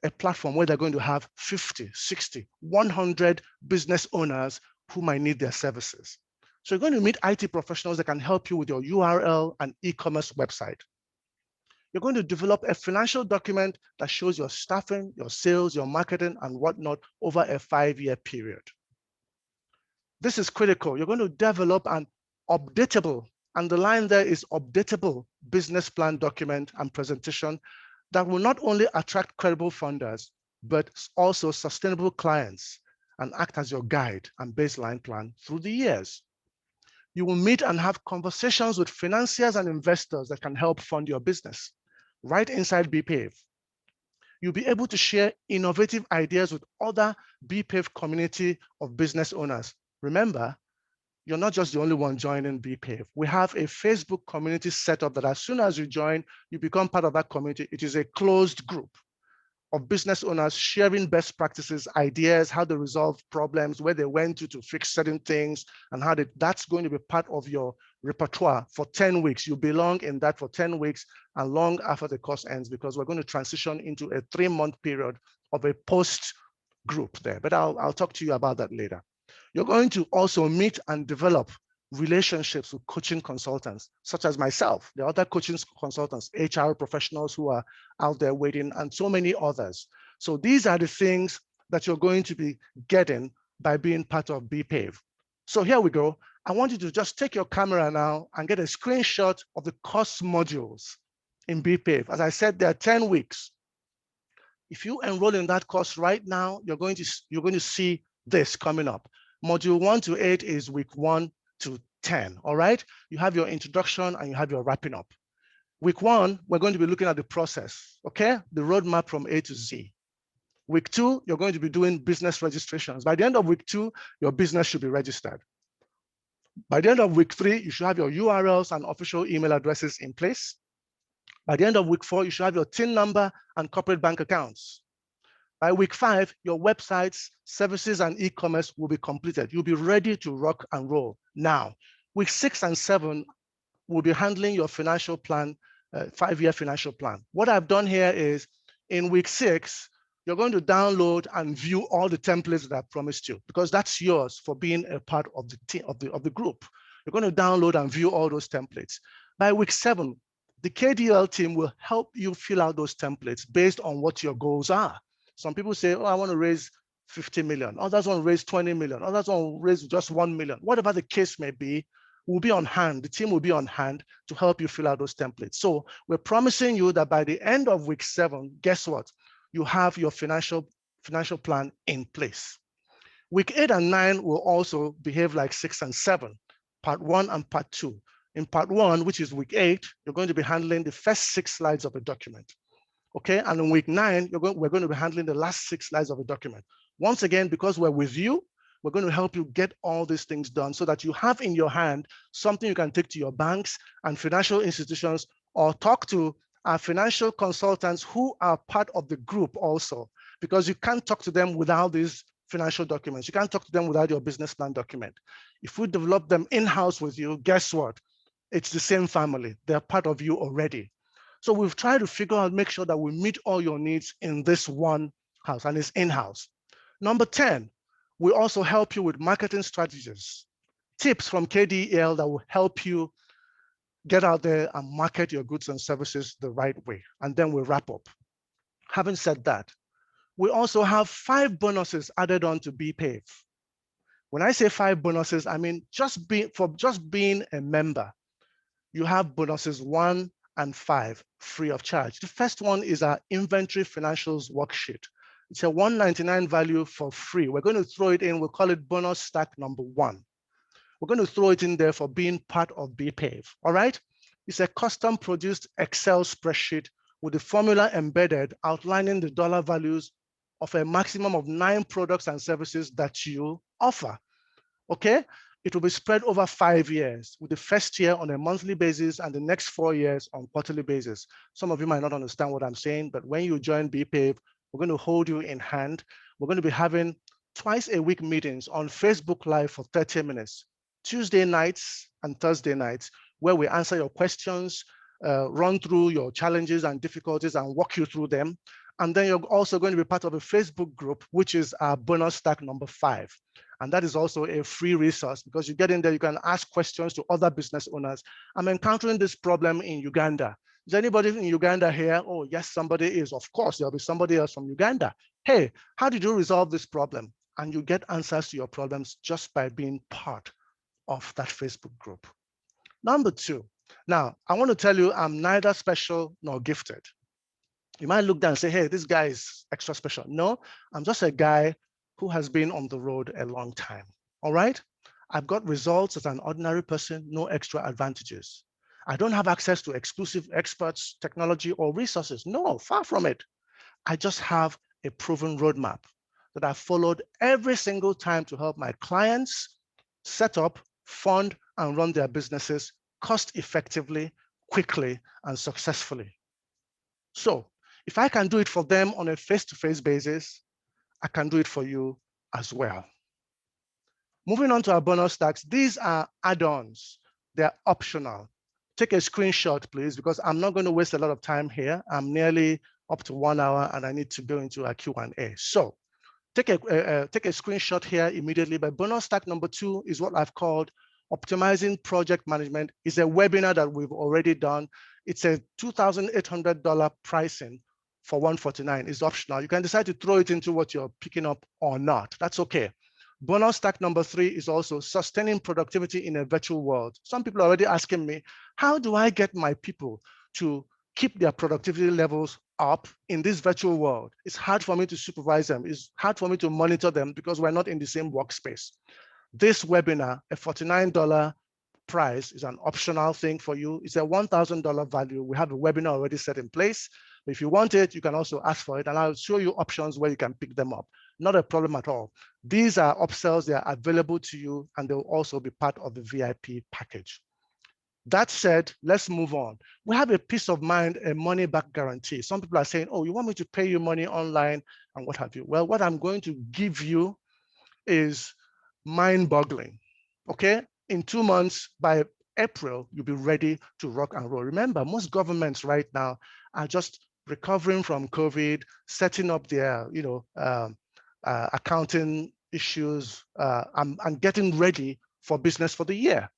a platform where they're going to have 50, 60, 100 business owners who might need their services. So you're going to meet IT professionals that can help you with your URL and e-commerce website. You're going to develop a financial document that shows your staffing, your sales, your marketing, and whatnot over a 5-year period. This is critical. You're going to develop an updatable, and the line there is updatable business plan document and presentation that will not only attract credible funders, but also sustainable clients and act as your guide and baseline plan through the years. You will meet and have conversations with financiers and investors that can help fund your business right inside BPAVE. You'll be able to share innovative ideas with other BPAVE community of business owners. Remember, you're not just the only one joining BPAVE. We have a Facebook community set up that as soon as you join, you become part of that community. It is a closed group of business owners sharing best practices, ideas, how they resolve problems, where they went to fix certain things, and how that's going to be part of your repertoire for 10 weeks. You belong in that for 10 weeks and long after the course ends, because we're going to transition into a 3-month period of a post group there. But I'll talk to you about that later. You're going to also meet and develop relationships with coaching consultants, such as myself, the other coaching consultants, HR professionals who are out there waiting, and so many others. So these are the things that you're going to be getting by being part of BPAVE. So here we go. I want you to just take your camera now and get a screenshot of the course modules in BPAVE. As I said, there are 10 weeks. If you enroll in that course right now, you're going to see this coming up. Module 1 to 8 is week 1 to 10, all right? You have your introduction and you have your wrapping up. Week 1, we're going to be looking at the process, okay? The roadmap from A to Z. Week 2, you're going to be doing business registrations. By the end of week 2, your business should be registered. By the end of week 3, you should have your URLs and official email addresses in place. By the end of week 4, you should have your TIN number and corporate bank accounts. By week 5, your websites, services, and e-commerce will be completed. You'll be ready to rock and roll. Now, week 6 and 7, we'll be handling your financial plan, 5-year financial plan. What I've done here is, in week 6, you're going to download and view all the templates that I promised you, because that's yours for being a part of the team, of the group. You're going to download and view all those templates. By week 7, the KDEL team will help you fill out those templates based on what your goals are. Some people say, oh, I want to raise 50 million. Others want to raise 20 million. Others want to raise just 1 million. Whatever the case may be, we'll be on hand. The team will be on hand to help you fill out those templates. So we're promising you that by the end of week 7, guess what? You have your financial plan in place. Week 8 and 9 will also behave like 6 and 7, part 1 and part 2. In part 1, which is week 8, you're going to be handling the first 6 slides of a document. Okay, and in week 9, we're going to be handling the last 6 slides of a document. Once again, because we're with you, we're going to help you get all these things done so that you have in your hand something you can take to your banks and financial institutions, or talk to our financial consultants who are part of the group also, because you can't talk to them without these financial documents. You can't talk to them without your business plan document. If we develop them in-house with you, guess what? It's the same family. They're part of you already. So we've tried to figure out, make sure that we meet all your needs in this one house, and it's in-house. Number 10, we also help you with marketing strategies, tips from KDEL that will help you get out there and market your goods and services the right way. And then we'll wrap up. Having said that, we also have 5 bonuses added on to BPAVE. When I say 5 bonuses, I mean just being a member, you have bonuses 1 and 5 free of charge. The first one is our inventory financials worksheet. It's a $199 value for free. We're going to throw it in. We'll call it bonus stack number 1. We're going to throw it in there for being part of BPAVE. All right. It's a custom produced Excel spreadsheet with the formula embedded outlining the dollar values of a maximum of 9 products and services that you offer. Okay. It will be spread over 5 years, with the first year on a monthly basis and the next 4 years on quarterly basis. Some of you might not understand what I'm saying, but when you join BPAVE, we're going to hold you in hand. We're going to be having twice a week meetings on Facebook Live for 30 minutes, Tuesday nights and Thursday nights, where we answer your questions, run through your challenges and difficulties and walk you through them. And then you're also going to be part of a Facebook group, which is our bonus stack number 5. And that is also a free resource, because you get in there, you can ask questions to other business owners. I'm encountering this problem in Uganda. Is anybody in Uganda here? Oh, yes, somebody is. Of course, there'll be somebody else from Uganda. Hey, how did you resolve this problem? And you get answers to your problems just by being part of that Facebook group. Number 2. Now, I want to tell you, I'm neither special nor gifted. You might look down and say, hey, this guy is extra special. No, I'm just a guy who has been on the road a long time. All right? I've got results as an ordinary person, no extra advantages. I don't have access to exclusive experts, technology, or resources. No, far from it. I just have a proven roadmap that I've followed every single time to help my clients set up, fund, and run their businesses cost effectively, quickly, and successfully. So if I can do it for them on a face-to-face basis, I can do it for you as well. Moving on to our bonus stacks, these are add-ons. They're optional. Take a screenshot, please, because I'm not going to waste a lot of time here. I'm nearly up to 1 hour and I need to go into a Q&A. So take a screenshot here immediately. But bonus stack number 2 is what I've called Optimizing Project Management. It's a webinar that we've already done. It's a $2,800 pricing for $149. It's optional. You can decide to throw it into what you're picking up or not. That's okay. Bonus stack number 3 is also sustaining productivity in a virtual world. Some people are already asking me, how do I get my people to keep their productivity levels up in this virtual world? It's hard for me to supervise them. It's hard for me to monitor them because we're not in the same workspace. This webinar, a $49 price, is an optional thing for you. It's a $1,000 value. We have a webinar already set in place. If you want it, you can also ask for it, and I'll show you options where you can pick them up. Not a problem at all. These are upsells. They are available to you, and they'll also be part of the VIP package. That said, let's move on. We have a peace of mind, a money back guarantee. Some people are saying, oh, you want me to pay you money online and what have you? Well, what I'm going to give you is mind-boggling, okay? In 2 months, by April, you'll be ready to rock and roll. Remember, most governments right now are just recovering from COVID, setting up their, accounting issues, and getting ready for business for the year.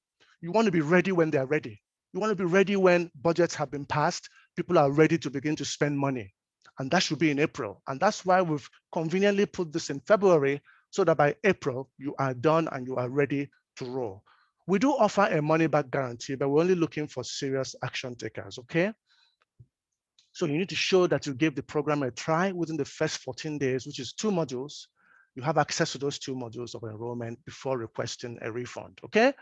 You want to be ready when they're ready. You want to be ready when budgets have been passed, people are ready to begin to spend money. And that should be in April. And that's why we've conveniently put this in February, so that by April, you are done and you are ready to roll. We do offer a money back guarantee, but we're only looking for serious action takers, okay? So you need to show that you gave the program a try within the first 14 days, which is 2 modules. You have access to those 2 modules of enrollment before requesting a refund, okay?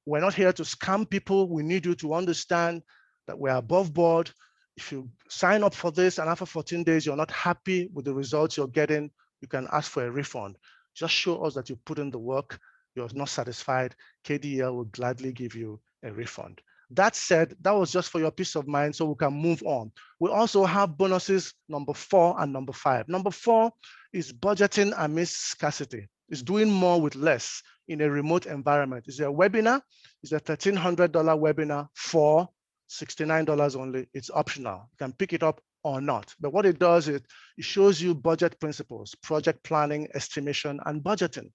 We're not here to scam people. We need you to understand that we're above board. If you sign up for this and after 14 days, you're not happy with the results you're getting, you can ask for a refund. Just show us that you put in the work, you're not satisfied, KDEL will gladly give you a refund. That said, that was just for your peace of mind, so we can move on. We also have bonuses number 4 and number 5. Number 4 is budgeting amidst scarcity. It's doing more with less in a remote environment. It's a webinar. It's a $1,300 webinar for $69 only. It's optional. You can pick it up or not. But what it does is it shows you budget principles, project planning, estimation, and budgeting.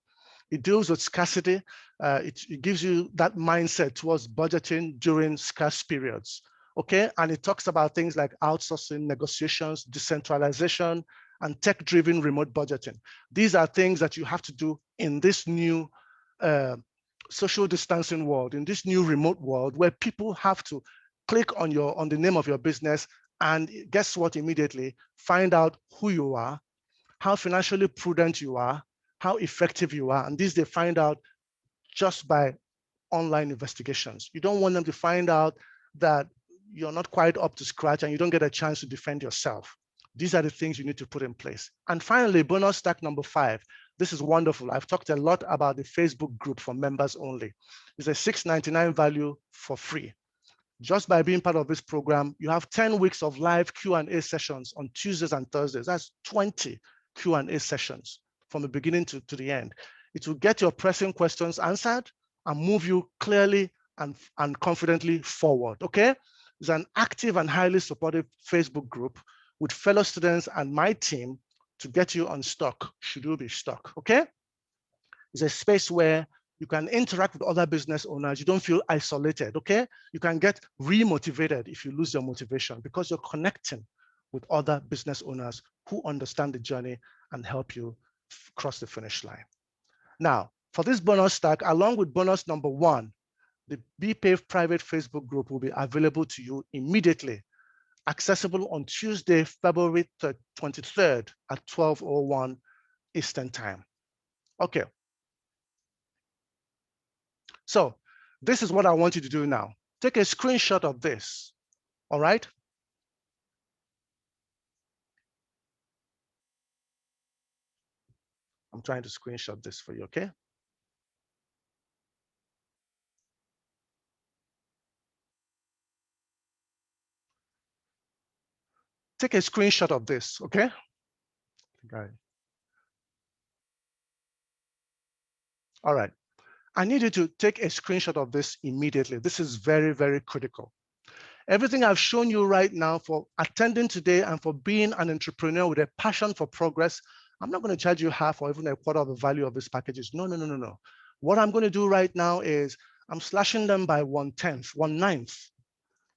It deals with scarcity. It gives you that mindset towards budgeting during scarce periods, okay? And it talks about things like outsourcing, negotiations, decentralization, and tech-driven remote budgeting. These are things that you have to do in this new social distancing world, in this new remote world where people have to click on the name of your business and guess what immediately? Find out who you are, how financially prudent you are, how effective you are. And this they find out just by online investigations. You don't want them to find out that you're not quite up to scratch and you don't get a chance to defend yourself. These are the things you need to put in place. And finally, bonus stack number 5. This is wonderful. I've talked a lot about the Facebook group for members only. It's a $6.99 value for free. Just by being part of this program, you have 10 weeks of live Q&A sessions on Tuesdays and Thursdays. That's 20 Q&A sessions from the beginning to the end. It will get your pressing questions answered and move you clearly and confidently forward, okay? It's an active and highly supportive Facebook group with fellow students and my team to get you unstuck, should you be stuck, okay? It's a space where you can interact with other business owners. You don't feel isolated, okay? You can get re-motivated if you lose your motivation because you're connecting with other business owners who understand the journey and help you cross the finish line. Now, for this bonus stack, along with bonus number 1, the BPAVE private Facebook group will be available to you immediately, accessible on Tuesday, February 23rd at 12:01 Eastern Time. Okay. So this is what I want you to do now. Take a screenshot of this, all right? I'm trying to screenshot this for you, okay? Take a screenshot of this, okay? All right. I need you to take a screenshot of this immediately. This is very, very critical. Everything I've shown you right now for attending today and for being an entrepreneur with a passion for progress, I'm not going to charge you half or even a quarter of the value of these packages. No, no, no, no, no. What I'm going to do right now is I'm slashing them by 1/10, 1/9.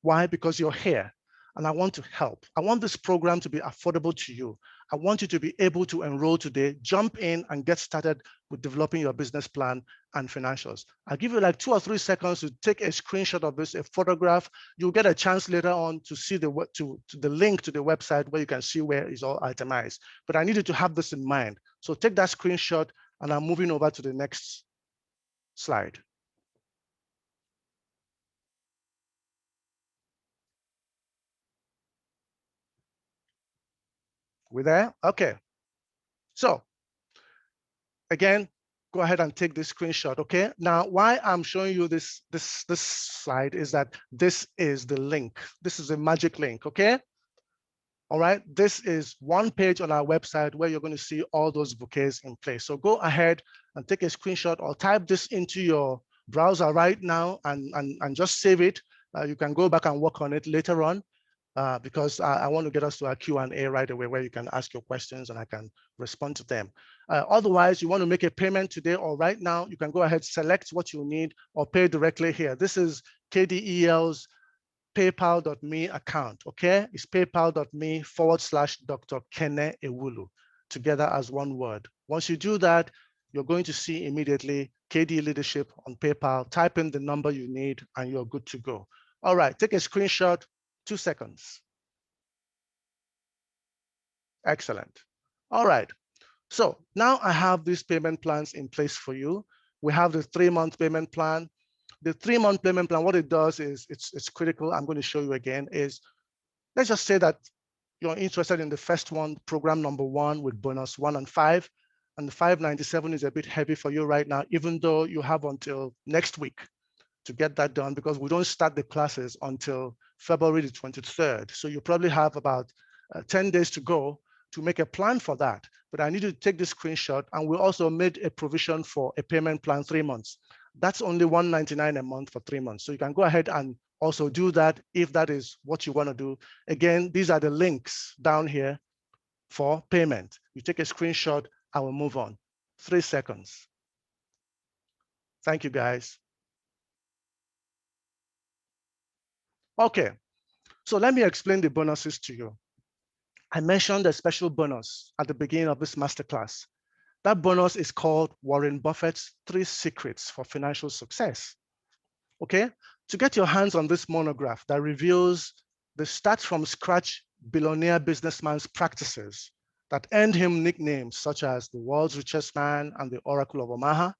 Why? Because you're here and I want to help. I want this program to be affordable to you. I want you to be able to enroll today, jump in and get started with developing your business plan and financials. I'll give you like 2 or 3 seconds to take a screenshot of this, a photograph. You'll get a chance later on to see the link to the website where you can see where it's all itemized. But I need you to have this in mind. So take that screenshot and I'm moving over to the next slide. We there? Okay. So again, go ahead and take this screenshot, okay? Now, why I'm showing you this slide is that this is the link. This is a magic link, okay? All right, this is one page on our website where you're going to see all those bouquets in place. So go ahead and take a screenshot or type this into your browser right now and just save it. You can go back and work on it later on. because I want to get us to our Q&A right away where you can ask your questions and I can respond to them. Otherwise, you want to make a payment today or right now, you can go ahead, select what you need or pay directly here. This is KDEL's paypal.me account, okay? It's paypal.me/Dr. Kene Ewulu, together as one word. Once you do that, you're going to see immediately KD Leadership on PayPal. Type in the number you need and you're good to go. All right, take a screenshot, 2 seconds. Excellent. All right, so now I have these payment plans in place for you. We have the 3-month payment plan. The 3-month payment plan, what it does is, it's critical. I'm going to show you again is, let's just say that you're interested in the first one, program number 1 with bonus 1 and 5, and the 597 is a bit heavy for you right now, even though you have until next week to get that done because we don't start the classes until February the 23rd. So you probably have about 10 days to go to make a plan for that. But I need you to take this screenshot, and we also made a provision for a payment plan 3 months. That's only $199 a month for 3 months. So you can go ahead and also do that if that is what you want to do. Again, these are the links down here for payment. You take a screenshot, I will move on. 3 seconds. Thank you, guys. Okay, so let me explain the bonuses to you. I mentioned a special bonus at the beginning of this masterclass. That bonus is called Warren Buffett's 3 Secrets for Financial Success. Okay, to get your hands on this monograph that reveals the start from scratch billionaire businessman's practices that earned him nicknames such as the world's richest man and the Oracle of Omaha,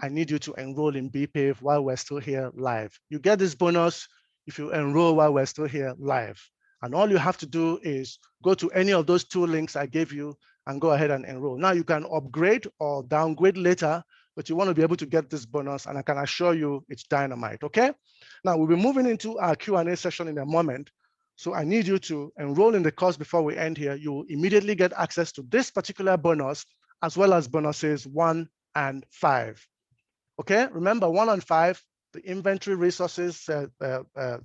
I need you to enroll in BPAVE while we're still here live. You get this bonus if you enroll while we're still here live. And all you have to do is go to any of those 2 links I gave you and go ahead and enroll. Now you can upgrade or downgrade later, but you want to be able to get this bonus, and I can assure you it's dynamite, okay? Now we'll be moving into our Q&A session in a moment. So I need you to enroll in the course before we end here. You will immediately get access to this particular bonus, as well as bonuses 1 and 5. Okay, remember 1 and 5, the inventory resources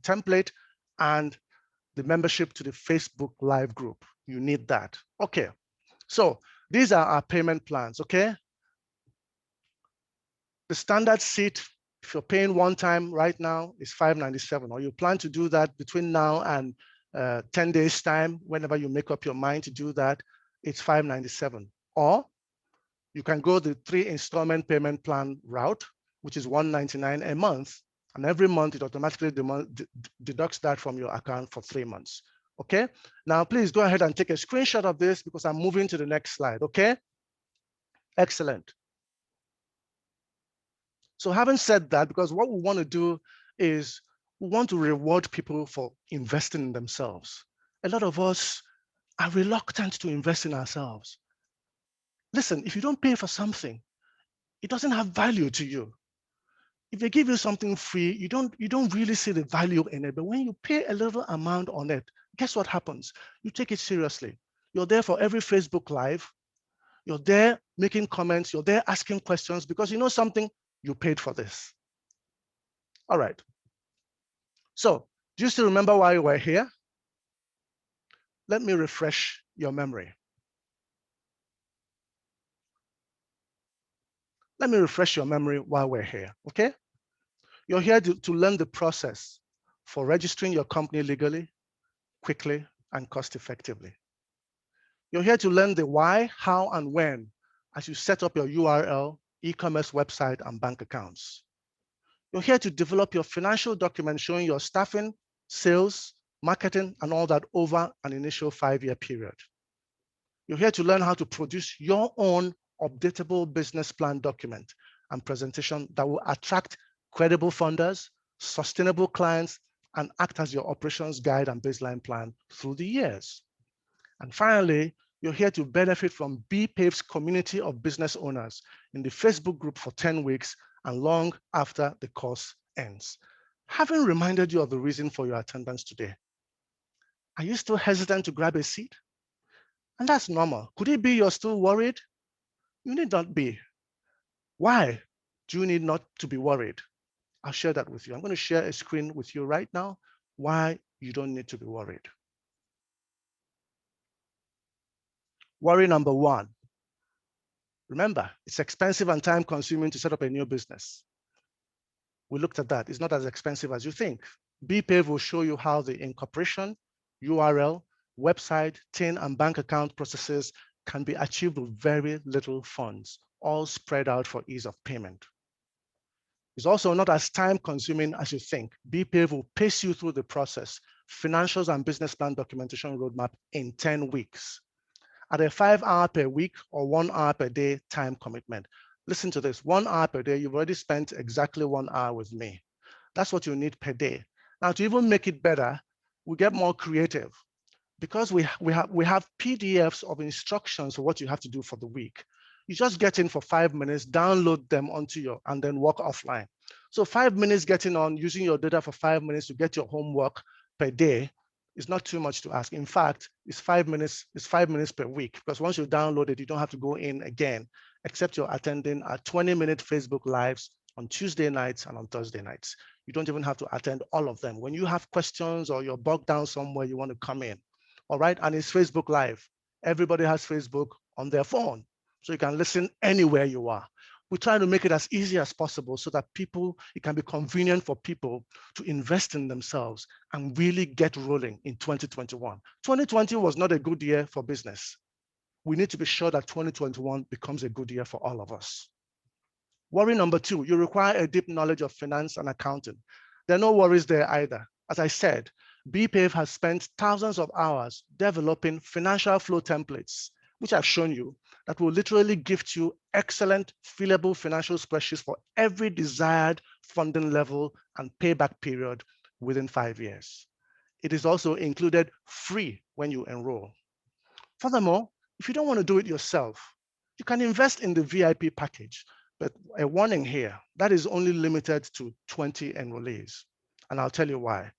template and the membership to the Facebook Live group. You need that. Okay, so these are our payment plans, okay? The standard seat, if you're paying one time right now, is $597, or you plan to do that between now and 10 days time, whenever you make up your mind to do that, it's $597. Or you can go the 3 installment payment plan route, which is $199 a month. And every month it automatically deducts that from your account for 3 months. Okay, now please go ahead and take a screenshot of this because I'm moving to the next slide. Okay, excellent. So having said that, because what we want to do is we want to reward people for investing in themselves. A lot of us are reluctant to invest in ourselves. Listen, if you don't pay for something, it doesn't have value to you. If they give you something free, you don't really see the value in it. But when you pay a little amount on it, guess what happens? You take it seriously. You're there for every Facebook Live. You're there making comments. You're there asking questions because you know something, you paid for this. All right. So do you still remember why we're here? Let me refresh your memory. Let me refresh your memory while we're here, okay? You're here to learn the process for registering your company legally, quickly, and cost effectively. You're here to learn the why, how, and when as you set up your URL, e-commerce website, and bank accounts. You're here to develop your financial document showing your staffing, sales, marketing, and all that over an initial 5-year period. You're here to learn how to produce your own updatable business plan document and presentation that will attract credible funders, sustainable clients, and act as your operations guide and baseline plan through the years. And finally, you're here to benefit from BPAVE's community of business owners in the Facebook group for 10 weeks and long after the course ends. Having reminded you of the reason for your attendance today, are you still hesitant to grab a seat? And that's normal. Could it be you're still worried? You need not be. Why do you need not to be worried? I'll share that with you. I'm going to share a screen with you right now, why you don't need to be worried. Worry number one. Remember, it's expensive and time consuming to set up a new business. We looked at that. It's not as expensive as you think. BPAVE will show you how the incorporation, URL, website, TIN, and bank account processes can be achieved with very little funds, all spread out for ease of payment. It's also not as time consuming as you think. BPAVE will pace you through the process, financials and business plan documentation roadmap in 10 weeks. At a 5 hour per week or 1 hour per day time commitment. Listen to this, 1 hour per day, you've already spent exactly 1 hour with me. That's what you need per day. Now, to even make it better, we get more creative. Because we have PDFs of instructions for what you have to do for the week. You just get in for 5 minutes, download them onto your, and then work offline. So 5 minutes getting on, using your data for 5 minutes to get your homework per day is not too much to ask. In fact, it's 5 minutes per week, because once you download it, you don't have to go in again, except you're attending our 20-minute Facebook Lives on Tuesday nights and on Thursday nights. You don't even have to attend all of them. When you have questions or you're bogged down somewhere, you want to come in. All right, and it's Facebook Live. Everybody has Facebook on their phone, so you can listen anywhere you are. We try to make it as easy as possible so that it can be convenient for people to invest in themselves and really get rolling in 2021. 2020 was not a good year for business. We need to be sure that 2021 becomes a good year for all of us. Worry number two, you require a deep knowledge of finance and accounting. There are no worries there either. As I said, BPAVE has spent thousands of hours developing financial flow templates, which I've shown you, that will literally gift you excellent, fillable financial spreadsheets for every desired funding level and payback period within 5 years. It is also included free when you enroll. Furthermore, if you don't want to do it yourself, you can invest in the VIP package, but a warning here, that is only limited to 20 enrollees. And I'll tell you why.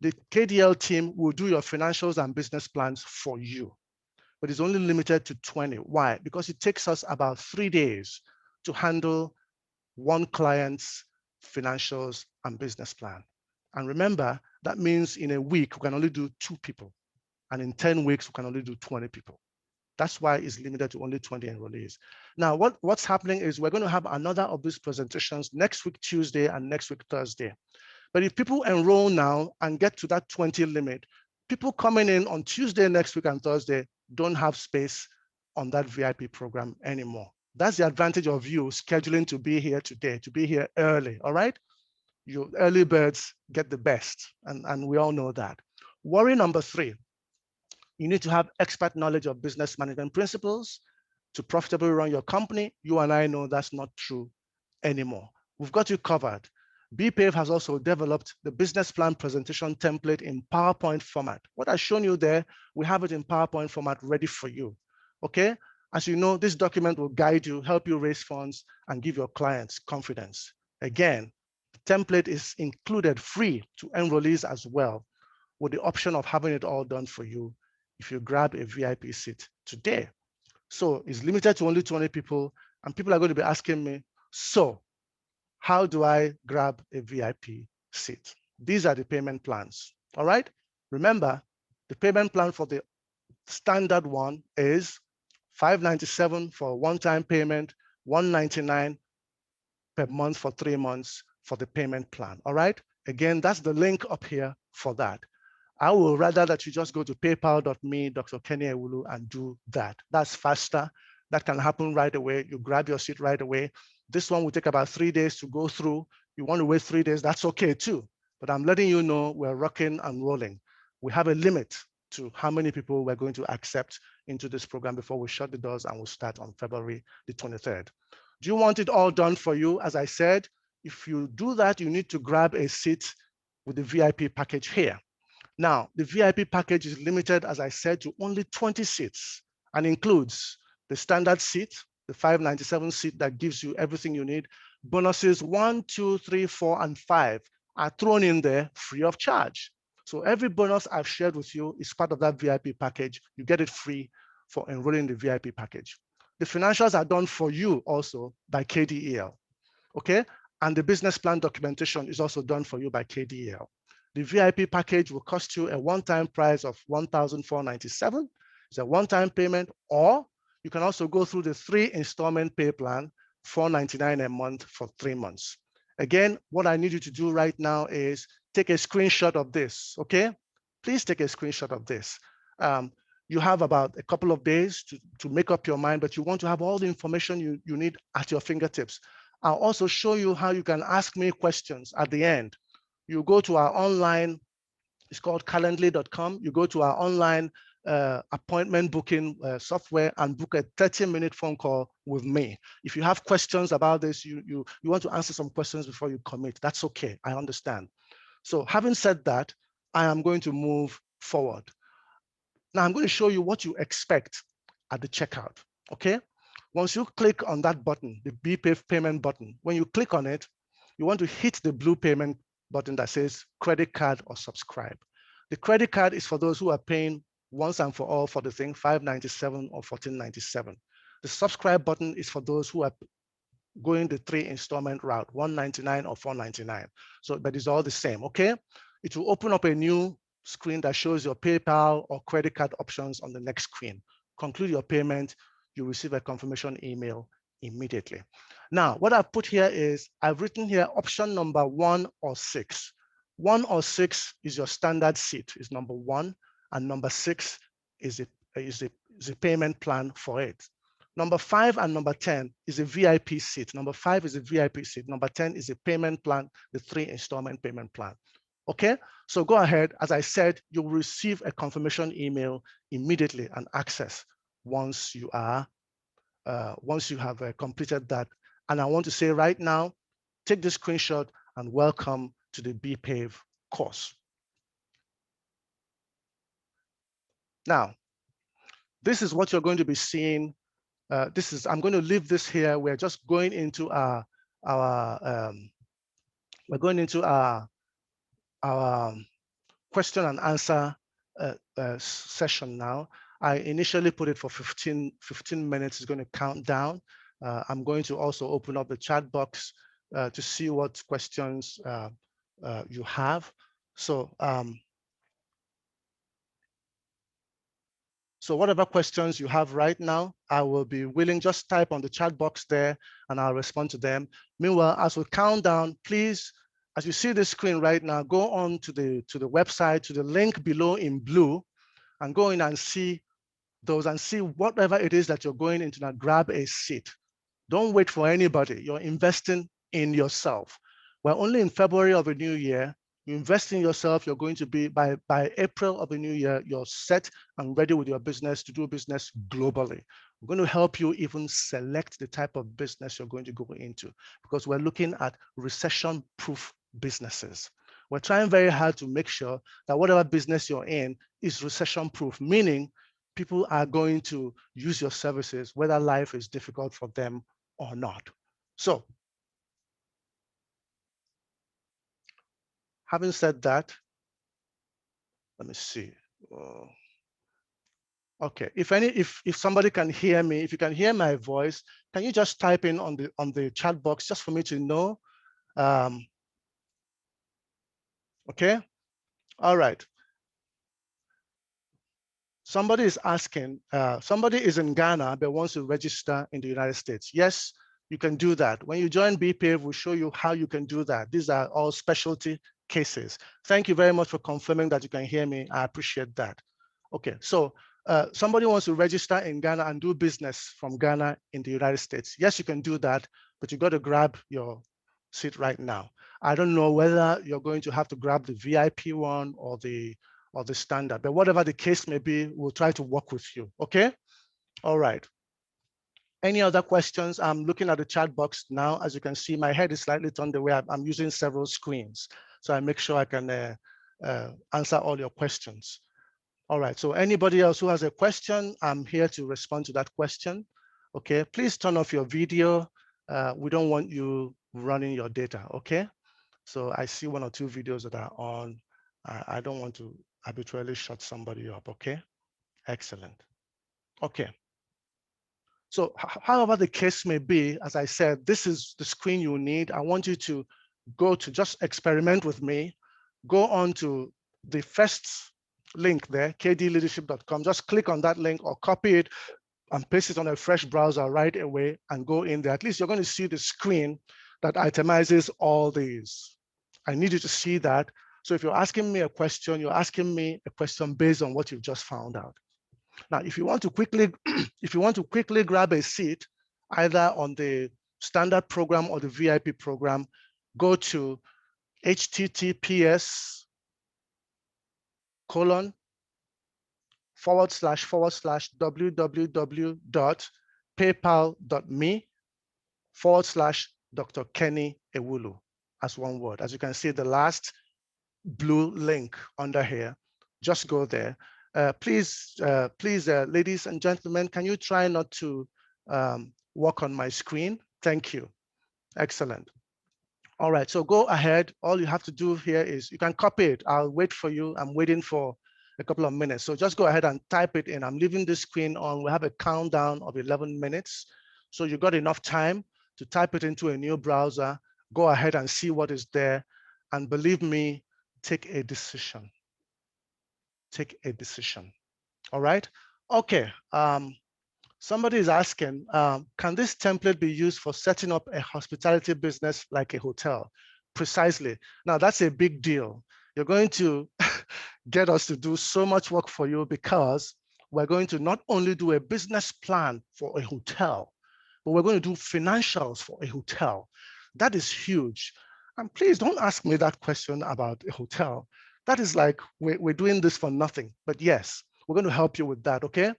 The KDEL team will do your financials and business plans for you, but it's only limited to 20. Why? Because it takes us about 3 days to handle one client's financials and business plan. And remember, that means in a week, we can only do 2 people. And in 10 weeks, we can only do 20 people. That's why it's limited to only 20 enrollees. Now, what's happening is we're going to have another of these presentations next week, Tuesday, and next week, Thursday. But if people enroll now and get to that 20 limit, people coming in on Tuesday next week and Thursday don't have space on that VIP program anymore. That's the advantage of you scheduling to be here today, to be here early, all right? Your early birds get the best, and we all know that. Worry number 3, you need to have expert knowledge of business management principles to profitably run your company. You and I know that's not true anymore. We've got you covered. BPAVE has also developed the business plan presentation template in PowerPoint format. What I've shown you there, we have it in PowerPoint format ready for you, okay? As you know, this document will guide you, help you raise funds, and give your clients confidence. Again, the template is included free to enrollees as well, with the option of having it all done for you if you grab a VIP seat today. So it's limited to only 20 people, and people are going to be asking me, so how do I grab a VIP seat? These are the payment plans, all right? Remember, the payment plan for the standard one is $597 for a one-time payment, $199 per month for 3 months for the payment plan, all right? Again, that's the link up here for that. I will rather that you just go to paypal.me, Dr. Kenny Ewulu, and do that. That's faster. That can happen right away. You grab your seat right away. This one will take about 3 days to go through. You want to wait 3 days, that's okay too. But I'm letting you know we're rocking and rolling. We have a limit to how many people we're going to accept into this program before we shut the doors, and we'll start on February the 23rd. Do you want it all done for you? As I said, if you do that, you need to grab a seat with the VIP package here. Now, the VIP package is limited, as I said, to only 20 seats and includes the standard seat, the $597 seat that gives you everything you need. Bonuses 1, 2, 3, 4, and 5 are thrown in there free of charge. So every bonus I've shared with you is part of that VIP package. You get it free for enrolling the VIP package. The financials are done for you also by KDEL, okay? And the business plan documentation is also done for you by KDEL. The VIP package will cost you a one-time price of $1,497. It's a one-time payment, or you can also go through the 3 installment pay plan, $499 a month for 3 months. Again, what I need you to do right now is take a screenshot of this, okay? Please take a screenshot of this. You have about a couple of days to make up your mind, but you want to have all the information you need at your fingertips. I'll also show you how you can ask me questions at the end. You go to our online, it's called calendly.com. You go to our online appointment booking software and book a 30-minute phone call with me. If you have questions about this, you want to answer some questions before you commit, that's okay, I understand. So having said that, I am going to move forward. Now I'm going to show you what you expect at the checkout, okay? Once you click on that button, the BPAVE payment button, when you click on it, you want to hit the blue payment button that says credit card or subscribe. The credit card is for those who are paying once and for all for the thing, $597 or $1497. The subscribe button is for those who are going the 3 installment route, $199 or $499. So, but it's all the same, okay? It will open up a new screen that shows your PayPal or credit card options on the next screen. Conclude your payment, you receive a confirmation email immediately. Now, what I've put here is, I've written here option number 1 or 6. 1 or 6 is your standard seat, is number 1, and number 6 is a payment plan for it. Number 5 and number 10 is a VIP seat. Number 5 is a VIP seat. Number 10 is a payment plan, the 3 installment payment plan. Okay, so go ahead. As I said, you'll receive a confirmation email immediately and access once you have completed that. And I want to say right now, take this screenshot and welcome to the BPAVE course. Now, this is what you're going to be seeing. I'm going to leave this here. We're just going into our question and answer session now. I initially put it for 15 minutes. It's going to count down. I'm going to also open up the chat box to see what questions you have. So whatever questions you have right now, I will be willing, just type on the chat box there and I'll respond to them. Meanwhile, as we count down, please, as you see the screen right now, go on to the website, to the link below in blue, and go in and see those and see whatever it is that you're going into now, grab a seat. Don't wait for anybody. You're investing in yourself. We're only in February of a new year. You invest in yourself, you're going to be, by April of the new year, you're set and ready with your business to do business globally. We're going to help you even select the type of business you're going to go into, because we're looking at recession-proof businesses. We're trying very hard to make sure that whatever business you're in is recession-proof, meaning people are going to use your services, whether life is difficult for them or not. So, having said that, let me see. Okay, if somebody can hear me, if you can hear my voice, can you just type in on the chat box just for me to know? Okay, all right. Somebody is asking, somebody is in Ghana but wants to register in the United States. Yes, you can do that. When you join BPAVE, we'll show you how you can do that. These are all specialty cases. Thank you very much for confirming that you can hear me. I appreciate that. Okay, so somebody wants to register in Ghana and do business from Ghana in the United States. Yes, you can do that, but you got to grab your seat right now. I don't know whether you're going to have to grab the VIP one or the standard, but whatever the case may be, we'll try to work with you, okay? All right. Any other questions? I'm looking at the chat box now. As you can see, my head is slightly turned away. I'm using several screens, so I make sure I can answer all your questions. All right, so anybody else who has a question, I'm here to respond to that question. Okay, please turn off your video. We don't want you running your data, okay? So I see 1 or 2 videos that are on. I don't want to arbitrarily shut somebody up, okay? Excellent. Okay. So however the case may be, as I said, this is the screen you need. I want you to go to just experiment with me. go on to the first link there, kdleadership.com. Just click on that link or copy it and paste it on a fresh browser right away and go in there. At least you're going to see the screen that itemizes all these. I need you to see that. So if you're asking me a question, you're asking me a question based on what you've just found out. Now, if you want to quickly, grab a seat, either on the standard program or the VIP program, go to https://www.paypal.me/Dr. Kenny Ewulu, as one word. As you can see, the last blue link under here, just go there. Please, ladies and gentlemen, can you try not to work on my screen? Thank you. Excellent. All right, so go ahead. All you have to do here is you can copy it. I'll wait for you. I'm waiting for a couple of minutes. So just go ahead and type it in. I'm leaving the screen on. We have a countdown of 11 minutes. So you got enough time to type it into a new browser. Go ahead and see what is there. And believe me, take a decision. Take a decision. All right. Okay. Somebody is asking, can this template be used for setting up a hospitality business like a hotel? Precisely. Now, that's a big deal. You're going to get us to do so much work for you because we're going to not only do a business plan for a hotel, but we're going to do financials for a hotel. That is huge. And please don't ask me that question about a hotel. That is like, we're doing this for nothing. But yes, we're going to help you with that, okay?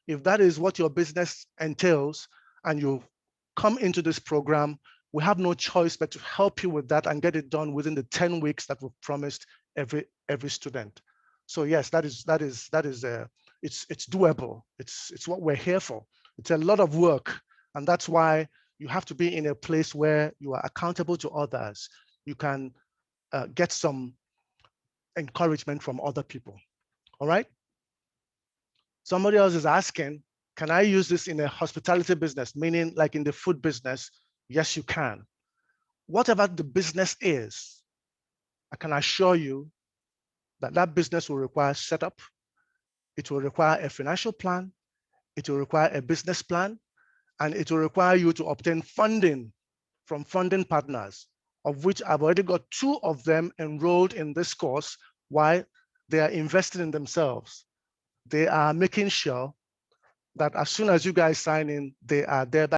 If that is what your business entails and you come into this program, we have no choice but to help you with that and get it done within the 10 weeks that we've promised every student. So yes, it's doable. It's what we're here for. It's a lot of work, and that's why you have to be in a place where you are accountable to others. You can get some encouragement from other people. All right. Somebody else is asking, can I use this in a hospitality business, meaning like in the food business? Yes, you can. Whatever the business is, I can assure you that that business will require setup. It will require a financial plan. It will require a business plan, and it will require you to obtain funding from funding partners, of which I've already got 2 of them enrolled in this course. Why? They are investing in themselves. They are making sure that as soon as you guys sign in, they are there